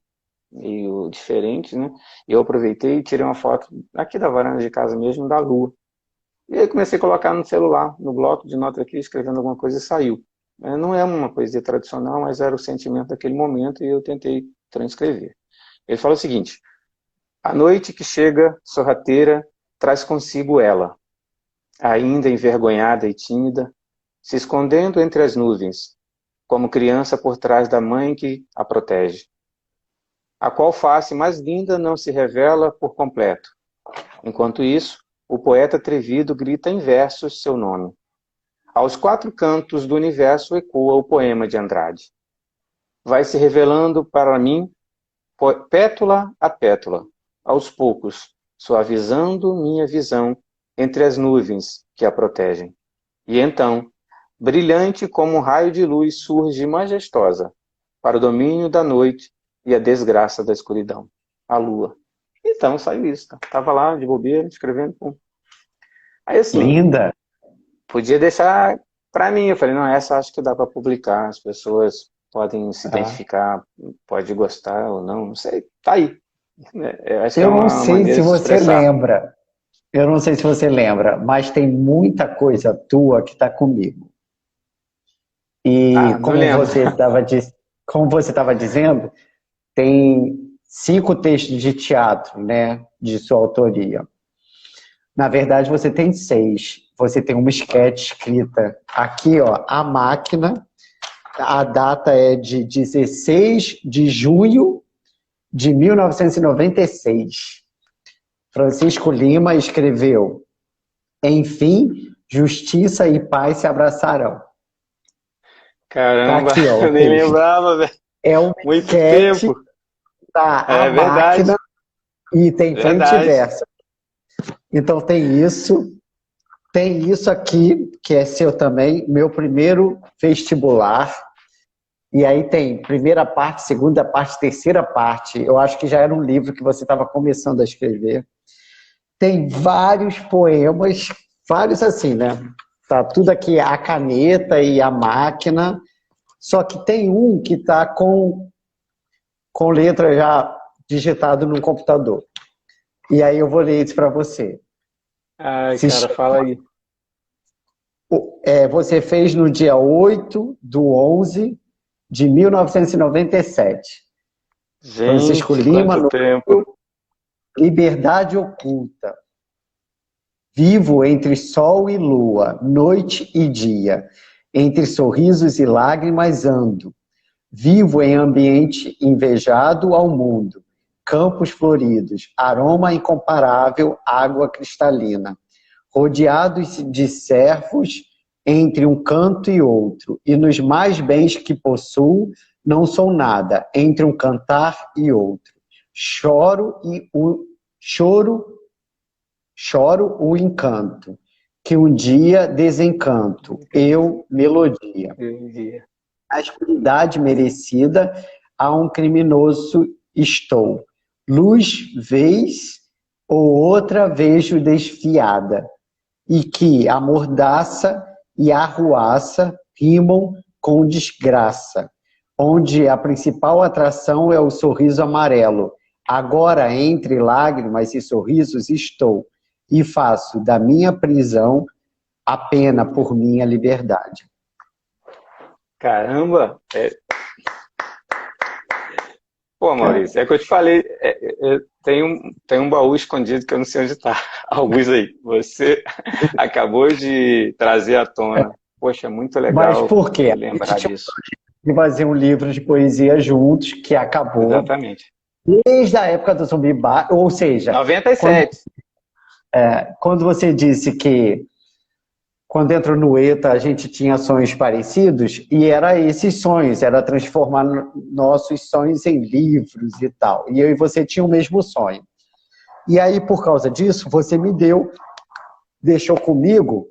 diferente, né? E eu aproveitei e tirei uma foto aqui da varanda de casa mesmo, da lua. E aí comecei a colocar no celular, no bloco de nota aqui, escrevendo alguma coisa e saiu. Não é uma poesia tradicional, mas era o sentimento daquele momento e eu tentei transcrever. Ele fala o seguinte: A noite que chega, sorrateira, traz consigo ela, ainda envergonhada e tímida, se escondendo entre as nuvens, como criança por trás da mãe que a protege. A qual face mais linda não se revela por completo. Enquanto isso, o poeta atrevido grita em versos seu nome. Aos quatro cantos do universo ecoa o poema de Andrade. Vai se revelando para mim, pétula a pétula, aos poucos, suavizando minha visão entre as nuvens que a protegem. E então, brilhante como um raio de luz, surge majestosa, para o domínio da noite e a desgraça da escuridão, a lua. Então, saiu isso. Tava lá, de bobeira, escrevendo. Pum. Aí, assim, Linda. podia deixar para mim. Eu falei, não, essa acho que dá para publicar. As pessoas podem se Ah. identificar, pode gostar ou não, não sei. Tá aí. Eu acho que é Eu não uma sei se maneira de se você expressar. lembra. Eu não sei se você lembra, mas tem muita coisa tua que está comigo. E Ah, não lembro. como você estava dizendo, tem 5 textos de teatro, né, de sua autoria. Na verdade, você tem 6. Você tem uma esquete escrita aqui, ó, A Máquina. A data é de 16 de junho de 1996. Francisco Lima escreveu: Enfim, justiça e paz se abraçarão. Tá Caramba, aqui, ó, o eu nem texto. lembrava, velho. É uma Muito esquete tempo. da A É verdade, Máquina e tem frente e verdade. verso. Então tem isso aqui, que é seu também, meu primeiro vestibular. E aí tem primeira parte, segunda parte, terceira parte. Eu acho que já era um livro que você estava começando a escrever. Tem vários poemas, vários assim, né? Tá tudo aqui, a caneta e a máquina. Só que tem um que está com letra já digitado no computador. E aí eu vou ler isso para você. Ai, Se cara, fala aí. Você fez no dia 8/11 de 1997. Francisco Gente, Lima, quanto no tempo. Liberdade Oculta. Vivo entre sol e lua, noite e dia. Entre sorrisos e lágrimas ando. Vivo em ambiente invejado ao mundo. Campos floridos, aroma incomparável, água cristalina. Rodeados de servos entre um canto e outro. E nos mais bens que possuo, não sou nada, entre um cantar e outro. Choro o encanto, que um dia desencanto, eu melodia. A escuridade merecida, a um criminoso estou. Luz, vez ou outra vejo desfiada, e que a mordaça e a arruaça rimam com desgraça, onde a principal atração é o sorriso amarelo. Agora, entre lágrimas e sorrisos, estou, e faço da minha prisão a pena por minha liberdade. Caramba! Pô, Maurício, é que eu te falei, tem um baú escondido que eu não sei onde está. Alguns aí. Você acabou de trazer à tona. Poxa, muito Mas legal por quê? A gente lembrar tinha disso. que fazer um livro de poesia juntos, que acabou Exatamente. desde a época do Zumbi Bar, ou seja, 97. quando você disse que quando entrou no ETA a gente tinha sonhos parecidos, e era esses sonhos, era transformar nossos sonhos em livros e tal. E eu e você tinham o mesmo sonho. E aí, por causa disso, você deixou comigo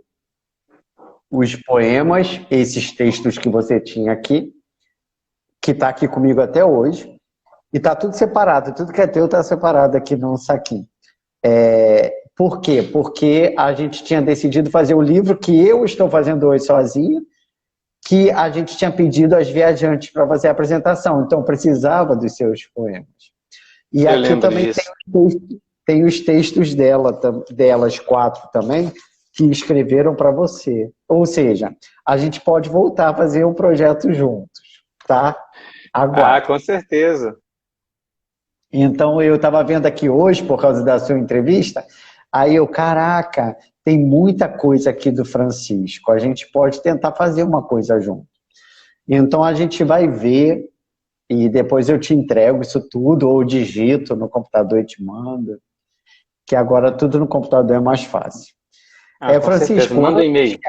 os poemas, esses textos que você tinha aqui, que está aqui comigo até hoje, e está tudo separado, tudo que é teu está separado aqui num saquinho. Por quê? Porque a gente tinha decidido fazer o livro que eu estou fazendo hoje sozinho, que a gente tinha pedido às viajantes para fazer a apresentação, então precisava dos seus poemas. E Eu aqui lembro também disso. tem os textos delas 4 também, que escreveram para você. Ou seja, a gente pode voltar a fazer um projeto juntos, tá? Ah, Aguarde. com certeza. Então, eu estava vendo aqui hoje, por causa da sua entrevista, aí eu, caraca, tem muita coisa aqui do Francisco, a gente pode tentar fazer uma coisa junto. Então, a gente vai ver, e depois eu te entrego isso tudo, ou digito no computador e te mando, que agora tudo no computador é mais fácil. Com certeza, Francisco, manda um e-mail.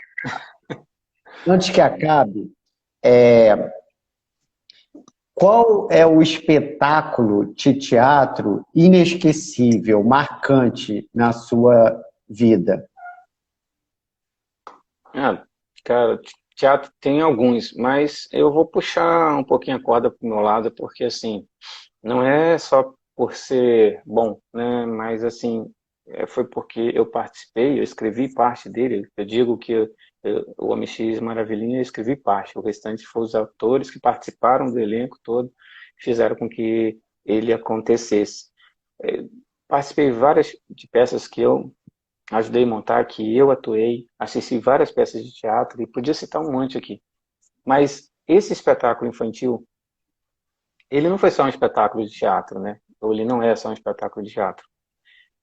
antes que acabe, qual é o espetáculo de teatro inesquecível, marcante na sua vida? Cara, teatro tem alguns, mas eu vou puxar um pouquinho a corda pro meu lado, porque assim, não é só por ser bom, né? Mas assim, foi porque eu participei, eu escrevi parte dele. Eu digo que o Homem X Maravilhinha eu escrevi parte, o restante foram os atores que participaram do elenco todo, fizeram com que ele acontecesse. Participei de várias de peças que eu ajudei a montar, que eu atuei, assisti várias peças de teatro, e podia citar um monte aqui. Mas esse espetáculo infantil, ele não foi só um espetáculo de teatro, né? Ou ele não é só um espetáculo de teatro.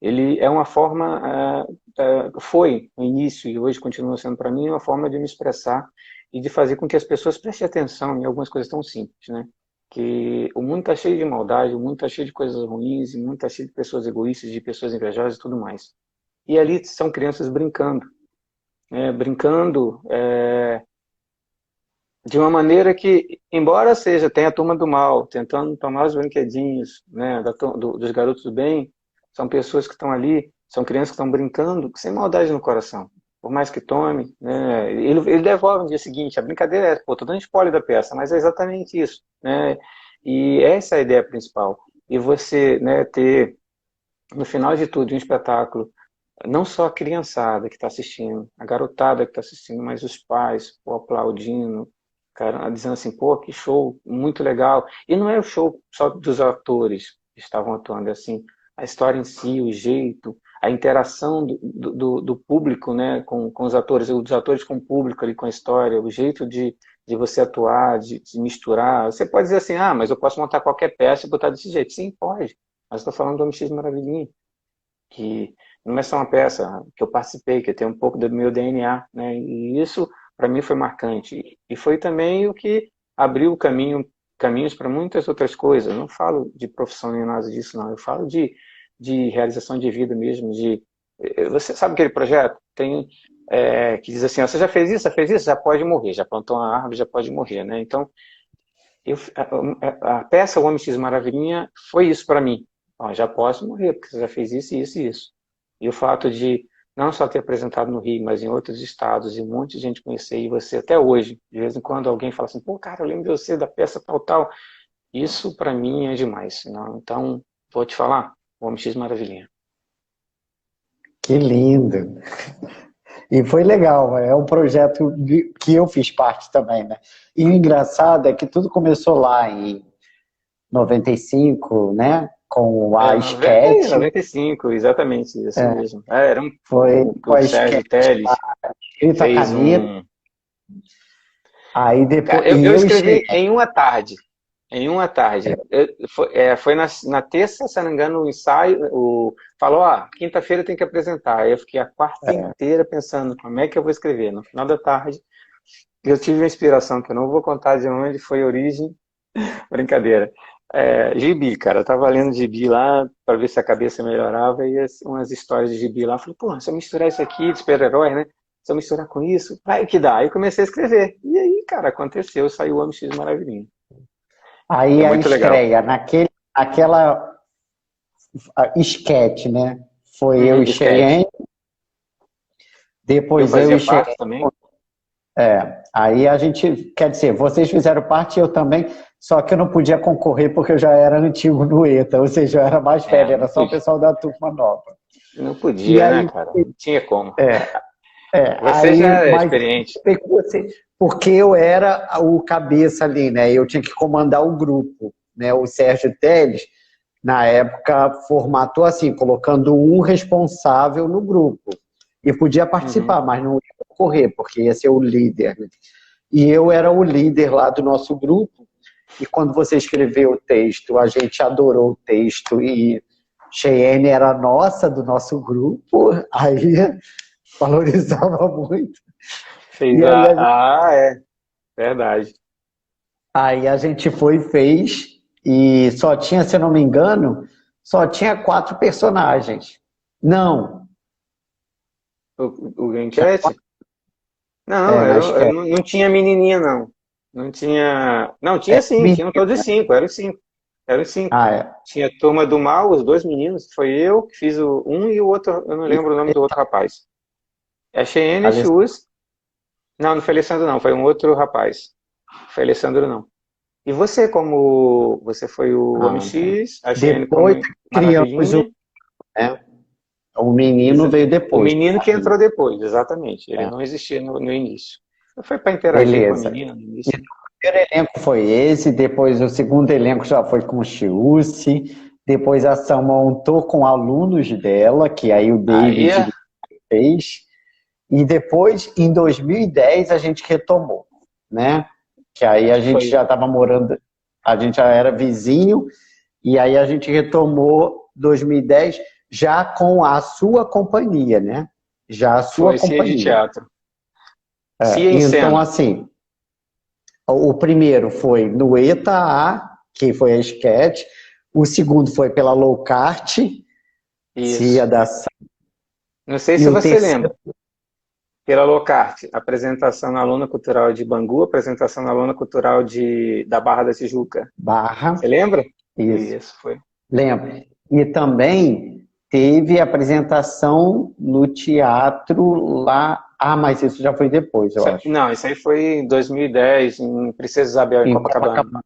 Ele é uma forma, foi no início e hoje continua sendo para mim, uma forma de me expressar e de fazer com que as pessoas prestem atenção em algumas coisas tão simples, né? Que o mundo está cheio de maldade, o mundo está cheio de coisas ruins, o mundo está cheio de pessoas egoístas, de pessoas invejosas e tudo mais. E ali são crianças brincando, né? Brincando de uma maneira que, embora tenha a turma do mal, tentando tomar os brinquedinhos, né, dos garotos do bem, são pessoas que estão ali, são crianças que estão brincando sem maldade no coração. Por mais que tome, né, ele devolve no dia seguinte. A brincadeira é, pô, tô dando spoiler da peça, mas é exatamente isso, né? E essa é a ideia principal. E você, né, ter, no final de tudo, um espetáculo, não só a criançada que está assistindo, a garotada que está assistindo, mas os pais, pô, aplaudindo, cara, dizendo assim, pô, que show, muito legal. E não é o show só dos atores que estavam atuando, é assim, a história em si, o jeito, a interação do público, né, com os atores, dos atores com o público ali, com a história, o jeito de você atuar, de misturar. Você pode dizer assim, mas eu posso montar qualquer peça e botar desse jeito. Sim, pode. Mas estou falando do MX Maravilhinha, que não é só uma peça que eu participei, que tem um pouco do meu DNA, né? E isso para mim foi marcante. E foi também o que abriu caminhos para muitas outras coisas. Eu não falo de profissão nem nada disso, não. Eu falo de realização de vida mesmo. Você sabe aquele projeto? Que diz assim, você já fez isso, já pode morrer, já plantou uma árvore, já pode morrer, né? Então, a peça O Homem X Maravilhinha foi isso para mim. Já posso morrer, porque você já fez isso, isso e isso. E o fato de não só ter apresentado no Rio, mas em outros estados, e um monte de gente conhecer, e você até hoje, de vez em quando alguém fala assim, pô, cara, eu lembro de você da peça tal, tal. Isso para mim é demais. Não? Então, vou te falar, O Homem X Maravilhinha. Que lindo! E foi legal, é um projeto que eu fiz parte também, né? E o engraçado é que tudo começou lá em 95, né? Com a Sketch. 95, exatamente, isso mesmo. Era foi com o a Sérgio Sketch, Teles escrito a fez caneta. Aí depois, eu escrevi em uma tarde. Em uma tarde. Foi na terça, se não me engano, o ensaio. Falou, quinta-feira tem que apresentar. Aí eu fiquei a quarta inteira pensando como é que eu vou escrever. No final da tarde, eu tive uma inspiração, que eu não vou contar de onde foi a origem. Brincadeira. Gibi, cara. Eu tava lendo gibi lá para ver se a cabeça melhorava e umas histórias de gibi lá. Eu falei, pô, se eu misturar isso aqui de super-herói, né? Se eu misturar com isso, vai que dá. Aí eu comecei a escrever. E aí, cara, aconteceu. Saiu o Homem X Maravilhinha. Aí a muito legal. estreia, aquela sketch, né? Foi eu e Cheyenne. Depois eu e Cheyenne. Também. Aí a gente, quer dizer, vocês fizeram parte, eu também, só que eu não podia concorrer porque eu já era antigo no ETA, ou seja, eu era mais velho, era só o pessoal da turma nova. Não podia, né, cara? Não tinha como. Você já é experiente. Porque eu era o cabeça ali, né? Eu tinha que comandar o grupo, né? O Sérgio Teles, na época, formatou assim, colocando um responsável no grupo. E podia participar, mas não ia concorrer, porque ia ser o líder. Né? E eu era o líder lá do nosso grupo, E quando você escreveu o texto, a gente adorou o texto e Cheyenne era nossa, do nosso grupo, aí valorizava muito. Fez E aí a... Ah, é. Verdade. a gente foi e fez, e só tinha, se eu não me engano, só tinha 4 personagens. Não, O Green Cat? Não, na esquete. não tinha menininha, não. Não tinha. Não, tinha sim, tinham todos os 5, eram os 5. Eram os 5. Ah, é. Tinha a Turma do Mal, os 2 meninos, foi eu que fiz o um e o outro, eu não E lembro o nome do outro rapaz. É Cheyenne e Alessandro, Chus. Não, não foi Alessandro, não, foi um outro rapaz. Não foi Alessandro, não. E você, como você foi o Homem tá. X, a Cheyenne como Depois criamos Maravilhinha, né? O menino veio o depois. menino que entrou depois, exatamente. Ele É, não existia no início. Foi para interagir com a beleza. menina no E início. o primeiro elenco foi esse, depois o segundo elenco já foi com o Chiusi, depois a Sam montou com alunos dela, que aí o Aí, David fez, e depois, em 2010, a gente retomou, né? Que aí a gente foi. já estava morando, a gente já era vizinho, e aí a gente retomou 2010 já com a sua companhia, né? Já a sua Foi Cia de companhia. Teatro. Cia em Então, Cena. assim, o primeiro foi no ETA A, que foi a sketch. O segundo foi pela Low Cart, Cia Isso. da... Não sei E se o você terceiro, lembra. Pela Locarte, apresentação na Lona Cultural de Bangu, apresentação na Lona Cultural da Barra da Tijuca. Barra, Você lembra? isso, Isso, foi. lembro. E também teve apresentação no teatro lá. Ah, mas isso já foi depois, eu acho. Não, isso aí foi em 2010, em Princesa Isabel, em Em Copacabana. Copacabana.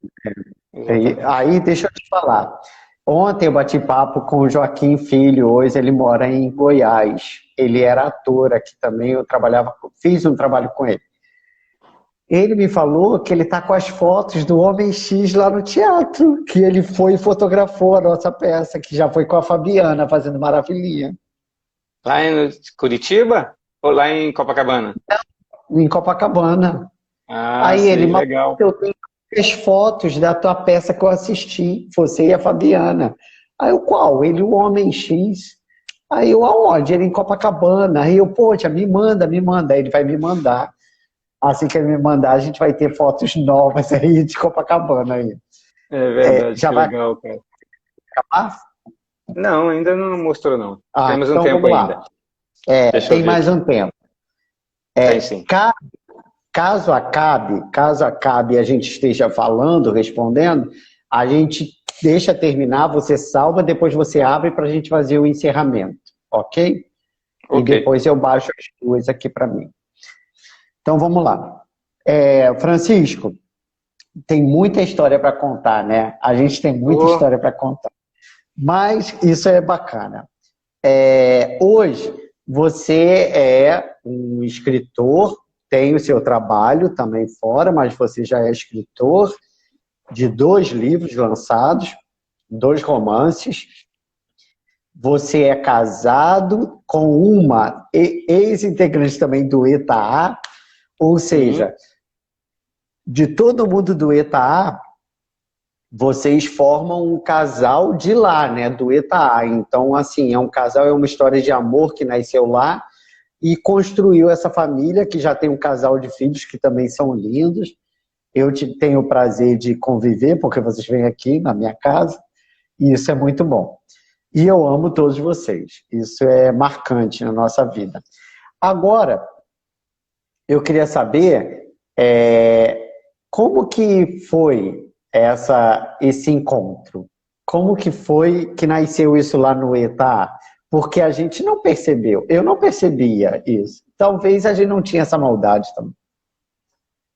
Exatamente. Aí, deixa eu te falar. Ontem eu bati papo com o Joaquim Filho, hoje ele mora em Goiás. Ele era ator aqui também, eu trabalhava, fiz um trabalho com ele. Ele me falou que ele está com as fotos do Homem X lá no teatro, que ele foi e fotografou a nossa peça, que já foi com a Fabiana fazendo maravilhinha, Lá em Curitiba ou lá em Copacabana? em Copacabana. Ah, Aí ele, sei, mas legal. eu tenho as fotos da tua peça que eu assisti, você e a Fabiana. Aí eu, qual? Ele, o Homem X. Aí eu, aonde? Ele em Copacabana. Aí eu, poxa, me manda, me manda. Aí ele vai me mandar. Assim que ele me mandar, a gente vai ter fotos novas aí de Copacabana aí. É verdade, Já que vai legal, cara. acabar? Não, ainda não mostrou, não. Ah, Temos um então tempo vamos ainda. lá. Deixa eu Tem ver mais aqui. um tempo. Tem sim. Caso acabe e a gente esteja falando, respondendo, a gente deixa terminar, você salva, depois você abre para a gente fazer o encerramento, ok? E Ok. depois eu baixo as duas aqui para mim. Então vamos lá. Francisco, tem muita história para contar, né? A gente tem muita Ô, história para contar. Mas isso é bacana. Hoje, você é um escritor, tem o seu trabalho também fora, mas você já é escritor de 2 livros lançados, 2 romances. Você é casado com uma ex-integrante também do ETA A, ou sim. seja, de todo mundo do ETA A, vocês formam um casal de lá, né, do ETA A. Então, assim, é um casal, é uma história de amor que nasceu lá e construiu essa família, que já tem um casal de filhos que também são lindos. Eu tenho o prazer de conviver, porque vocês vêm aqui na minha casa, e isso é muito bom. E eu amo todos vocês. Isso é marcante na nossa vida. Agora, eu queria saber como que foi esse encontro? Como que foi que nasceu isso lá no ETA? Porque a gente não percebeu. Eu não percebia isso. Talvez a gente não tinha essa maldade também.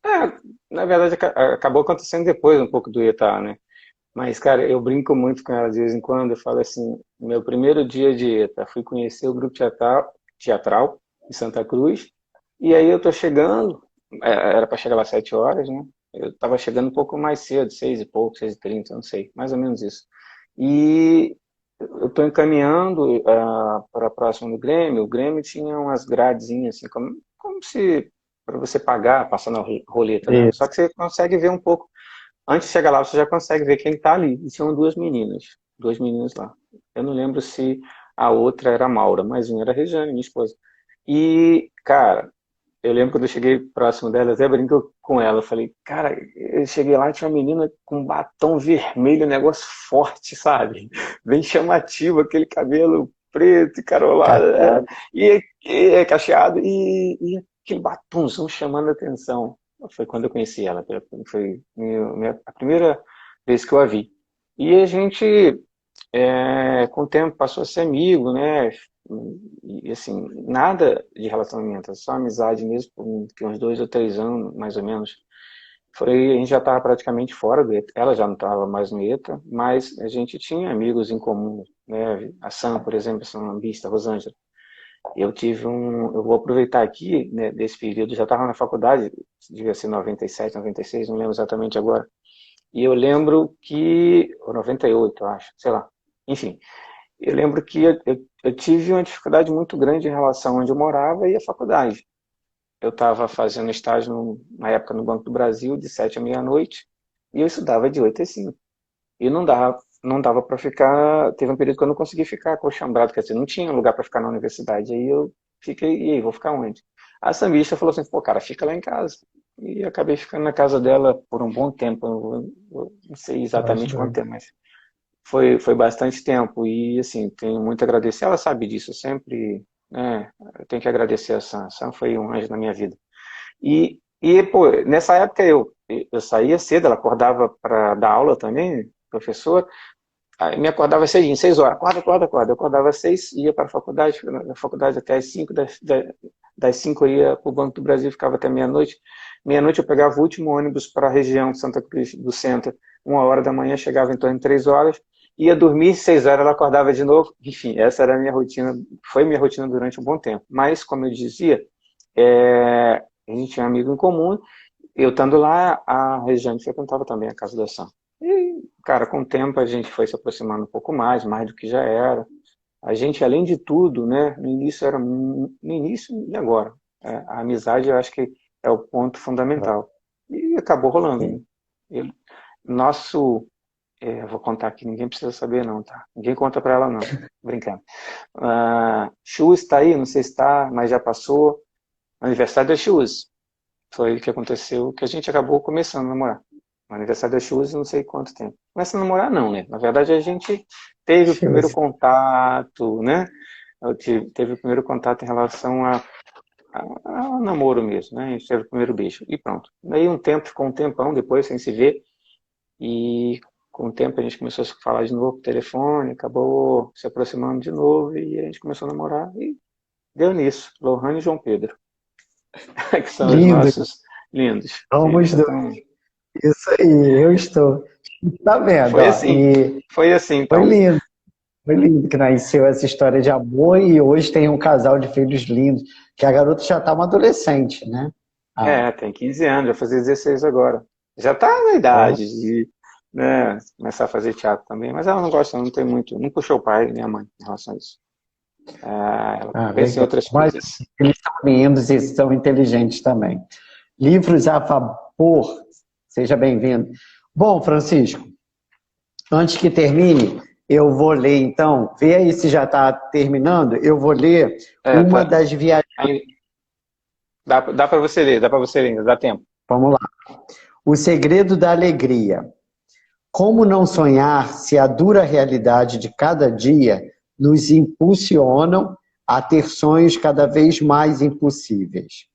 É, na verdade, acabou acontecendo depois um pouco do ETA, né? Mas, cara, eu brinco muito com ela de vez em quando. Eu falo assim: meu primeiro dia de ETA, fui conhecer o grupo teatral em Santa Cruz. E aí eu tô chegando, era para chegar lá às 7 horas, né? Eu tava chegando um pouco mais cedo, 6 e pouco, 6h30, eu não sei, mais ou menos isso. E eu tô encaminhando para próximo do Grêmio. O Grêmio tinha umas gradezinhas, assim, como se para você pagar, passar na roleta, né? Só Isso. que você consegue ver um pouco. Antes de chegar lá, você já consegue ver quem está ali. E tinham duas meninas lá. Eu não lembro se a outra era a Maura, mas uma era a Regiane, minha esposa. E, cara, eu lembro quando eu cheguei próximo dela, até brinco com ela. Eu falei, cara, eu cheguei lá e tinha uma menina com batom vermelho, um negócio forte, sabe? Bem chamativo, aquele cabelo preto, carolado, Cacheado. cacheado, e aquele batomzão chamando a atenção. Foi quando eu conheci ela, foi a primeira vez que eu a vi. E a gente, com o tempo, passou a ser amigo, né? E assim, nada de relacionamento, só amizade mesmo, por uns 2 ou 3 anos, mais ou menos. A gente já estava praticamente fora do ETA, ela já não estava mais no ETA, mas a gente tinha amigos em comum, né? A Sam, por exemplo, a sambista, a Rosângela. Eu vou aproveitar aqui, né, desse período, já estava na faculdade, devia ser 97, 96, não lembro exatamente agora. E eu lembro que, ou 98, eu acho, sei lá. Enfim, eu lembro que eu tive uma dificuldade muito grande em relação a onde eu morava e a faculdade. Eu estava fazendo estágio na época no Banco do Brasil, de 7 à meia-noite, e eu estudava de 8 às 5. E não dava para ficar. Teve um período que eu não consegui ficar acochambrado, quer dizer, não tinha lugar para ficar na universidade. Aí eu fiquei, e aí, vou ficar onde? A sambista falou assim: pô, cara, fica lá em casa. E eu acabei ficando na casa dela por um bom tempo. Eu não sei exatamente quanto Imagina. tempo, mas foi bastante tempo. E, assim, tenho muito a agradecer. Ela sabe disso, eu sempre, né, eu tenho que agradecer a Sam. A Sam foi um anjo na minha vida. Pô, nessa época eu saía cedo, ela acordava para dar aula também, professor. Aí me acordava cedinho, 6 horas. Acorda, acorda, acorda. Eu acordava às 6, ia para a faculdade, na faculdade até às 5, das 5 eu ia para o Banco do Brasil, ficava até meia-noite. Meia-noite eu pegava o último ônibus para a região de Santa Cruz do Centro, 1 hora da manhã, chegava em torno de 3 horas, ia dormir, 6 horas ela acordava de novo. Enfim, essa era a minha rotina, foi minha rotina durante um bom tempo. Mas, como eu dizia, a gente tinha um amigo em comum, eu estando lá, a Regiane frequentava também a casa da Sam. E, cara, com o tempo a gente foi se aproximando um pouco mais do que já era. A gente, além de tudo, né, no início e agora, a amizade eu acho que é o ponto fundamental. E acabou rolando, né? Sim. Eu- Nosso, vou contar aqui, ninguém precisa saber não, tá? Ninguém conta pra ela não, brincando. Chu está aí, não sei se está, mas já passou. Aniversário da Chus. Foi o que aconteceu, que a gente acabou começando a namorar. No aniversário da Chus, não sei quanto tempo. Começa a namorar não, né? Na verdade, a gente teve o primeiro Shows. contato, né? Teve o primeiro contato em relação a namoro mesmo, né? A gente teve o primeiro beijo e pronto. Daí um tempo, ficou um tempão depois sem se ver e com o tempo a gente começou a se falar de novo por telefone, acabou se aproximando de novo e a gente começou a namorar e deu nisso. Lohane e João Pedro. Que são os Lindo. nossos lindos. Somos dois. Exatamente. Isso aí, eu estou. Tá vendo, Foi ó? assim. E Foi assim, foi então. lindo. Foi lindo que nasceu essa história de amor e hoje tem um casal de filhos lindos, que a garota já está uma adolescente, né? Ah, Tem 15 anos, vai fazer 16 agora. Já está na ó, idade de, né, começar a fazer teatro também, mas ela não gosta, não tem muito, não puxou o pai nem a mãe em relação a isso. Ela pensa em legal. outras Mas coisas. eles são lindos e são inteligentes também. Livros a favor, seja bem-vindo. Bom, Francisco, antes que termine, eu vou ler então, vê aí se já está terminando, eu vou ler uma Tá. das viagens. Dá para você ler, ainda, dá tempo. Vamos lá. O segredo da alegria. Como não sonhar se a dura realidade de cada dia nos impulsionam a ter sonhos cada vez mais impossíveis?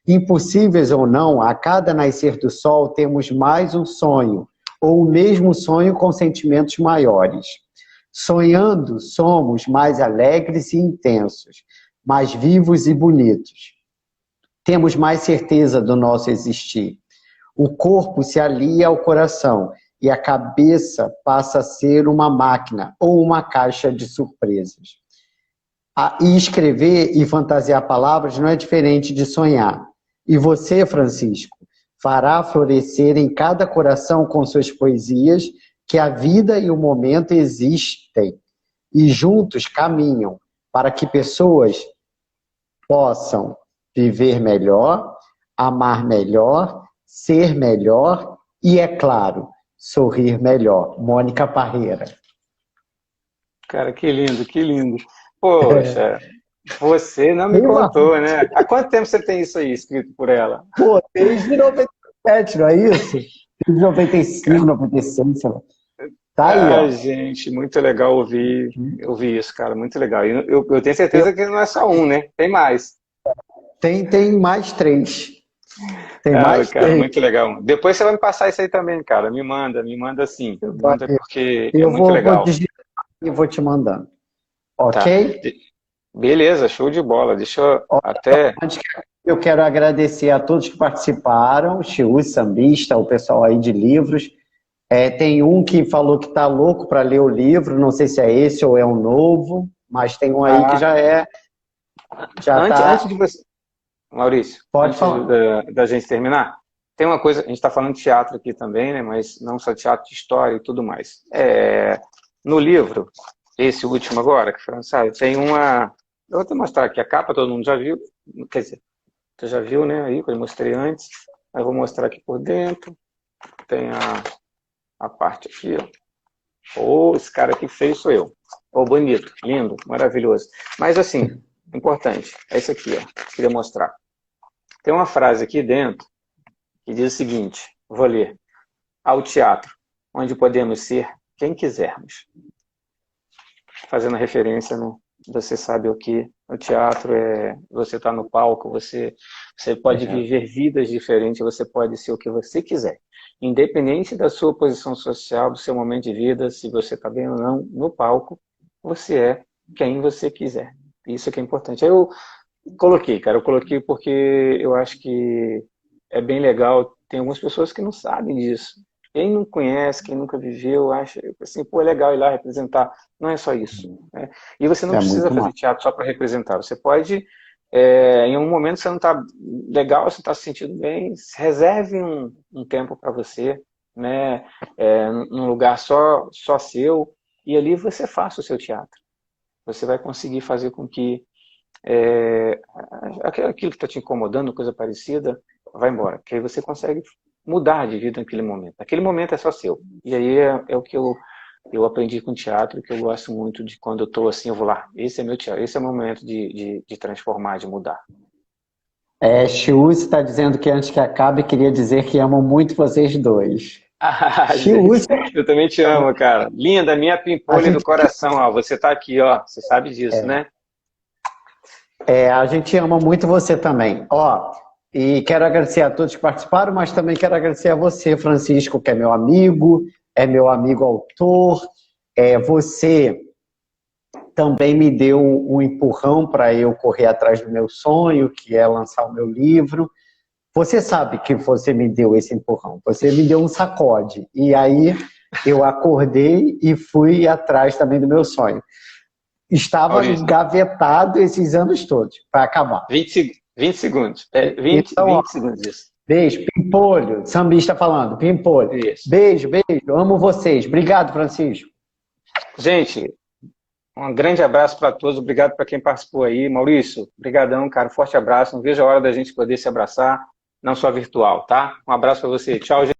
Impossíveis ou não, a cada nascer do sol temos mais um sonho, ou o mesmo sonho com sentimentos maiores. Sonhando, somos mais alegres e intensos, mais vivos e bonitos. Temos mais certeza do nosso existir. O corpo se alia ao coração e a cabeça passa a ser uma máquina ou uma caixa de surpresas. E escrever e fantasiar palavras não é diferente de sonhar. E você, Francisco, fará florescer em cada coração com suas poesias que a vida e o momento existem e juntos caminham para que pessoas possam viver melhor, amar melhor, ser melhor e, é claro, sorrir melhor. Mônica Parreira. Cara, que lindo, que lindo. Poxa, você não me contou, né? Há quanto tempo você tem isso aí escrito por ela? Pô, desde 97, não é isso? Desde 95, 96, sei lá. Tá aí, ó. Gente, muito legal ouvir isso, cara, muito legal. E eu tenho certeza que não é só um, né? Tem mais. Tem mais 3. Tem mais Cara, 3. muito legal. Depois você vai me passar isso aí também, cara. Me manda sim. Manda porque é Eu muito legal. vou digitar e vou te mandando. Tá. Ok? Beleza, show de bola. Deixa eu até... Antes que eu quero agradecer a todos que participaram, Chiú, Sambista, o pessoal aí de livros. Tem um que falou que tá louco para ler o livro, não sei se é esse ou é um novo, mas tem um aí que já Antes de você... Maurício, Pode antes falar. da gente terminar, tem uma coisa, a gente está falando de teatro aqui também, né? Mas não só teatro de história e tudo mais. No livro, esse último agora, que foi lançado, tem uma... Eu vou te mostrar aqui, a capa todo mundo já viu, quer dizer, você já viu, né, aí, que eu mostrei antes. Aí eu vou mostrar aqui por dentro, tem a parte aqui, ó. Esse cara aqui feio sou eu. Bonito, lindo, maravilhoso. Mas assim, importante, é isso aqui, ó, queria mostrar. Tem uma frase aqui dentro que diz o seguinte, vou ler. Ao teatro, onde podemos ser quem quisermos. Fazendo referência, né? Você sabe o que o teatro é, você está no palco, você pode viver vidas diferentes, você pode ser o que você quiser. Independente da sua posição social, do seu momento de vida, se você está bem ou não, no palco, você é quem você quiser. Isso que é importante. Aí eu coloquei, cara, eu coloquei porque eu acho que é bem legal, tem algumas pessoas que não sabem disso. Quem não conhece, quem nunca viveu, acha assim, pô, é legal ir lá representar. Não é só isso. Né? E você não precisa fazer teatro só para representar. Você pode, em um momento você não está legal, você está se sentindo bem, reserve um tempo para você, né? Num lugar só seu, e ali você faça o seu teatro. Você vai conseguir fazer com que aquilo que está te incomodando, coisa parecida, vai embora. Porque aí você consegue mudar de vida naquele momento. Aquele momento é só seu. E aí é o que eu aprendi com teatro, que eu gosto muito de quando eu estou assim, eu vou lá. Esse é meu teatro, esse é o momento de transformar, de mudar. Chiú está dizendo que antes que acabe, queria dizer que amo muito vocês dois. Gente, eu também te amo, cara. Linda, minha pimpolha do coração, ó. Você está aqui, ó. Você sabe disso, né? A gente ama muito você também. E quero agradecer a todos que participaram, mas também quero agradecer a você, Francisco, que é meu amigo autor. Você também me deu um empurrão para eu correr atrás do meu sonho, que é lançar o meu livro. Você sabe que você me deu esse empurrão, você me deu um sacode. E aí eu acordei e fui atrás também do meu sonho. Estava engavetado esses anos todos, para acabar. 20 segundos. 20 segundos disso. Beijo, Pimpolho. Sambista falando, Pimpolho. Isso. Beijo, amo vocês. Obrigado, Francisco. Gente, um grande abraço para todos. Obrigado para quem participou aí. Maurício, brigadão, cara. Forte abraço. Não vejo a hora da gente poder se abraçar, não só virtual, tá? Um abraço para você. Tchau, gente.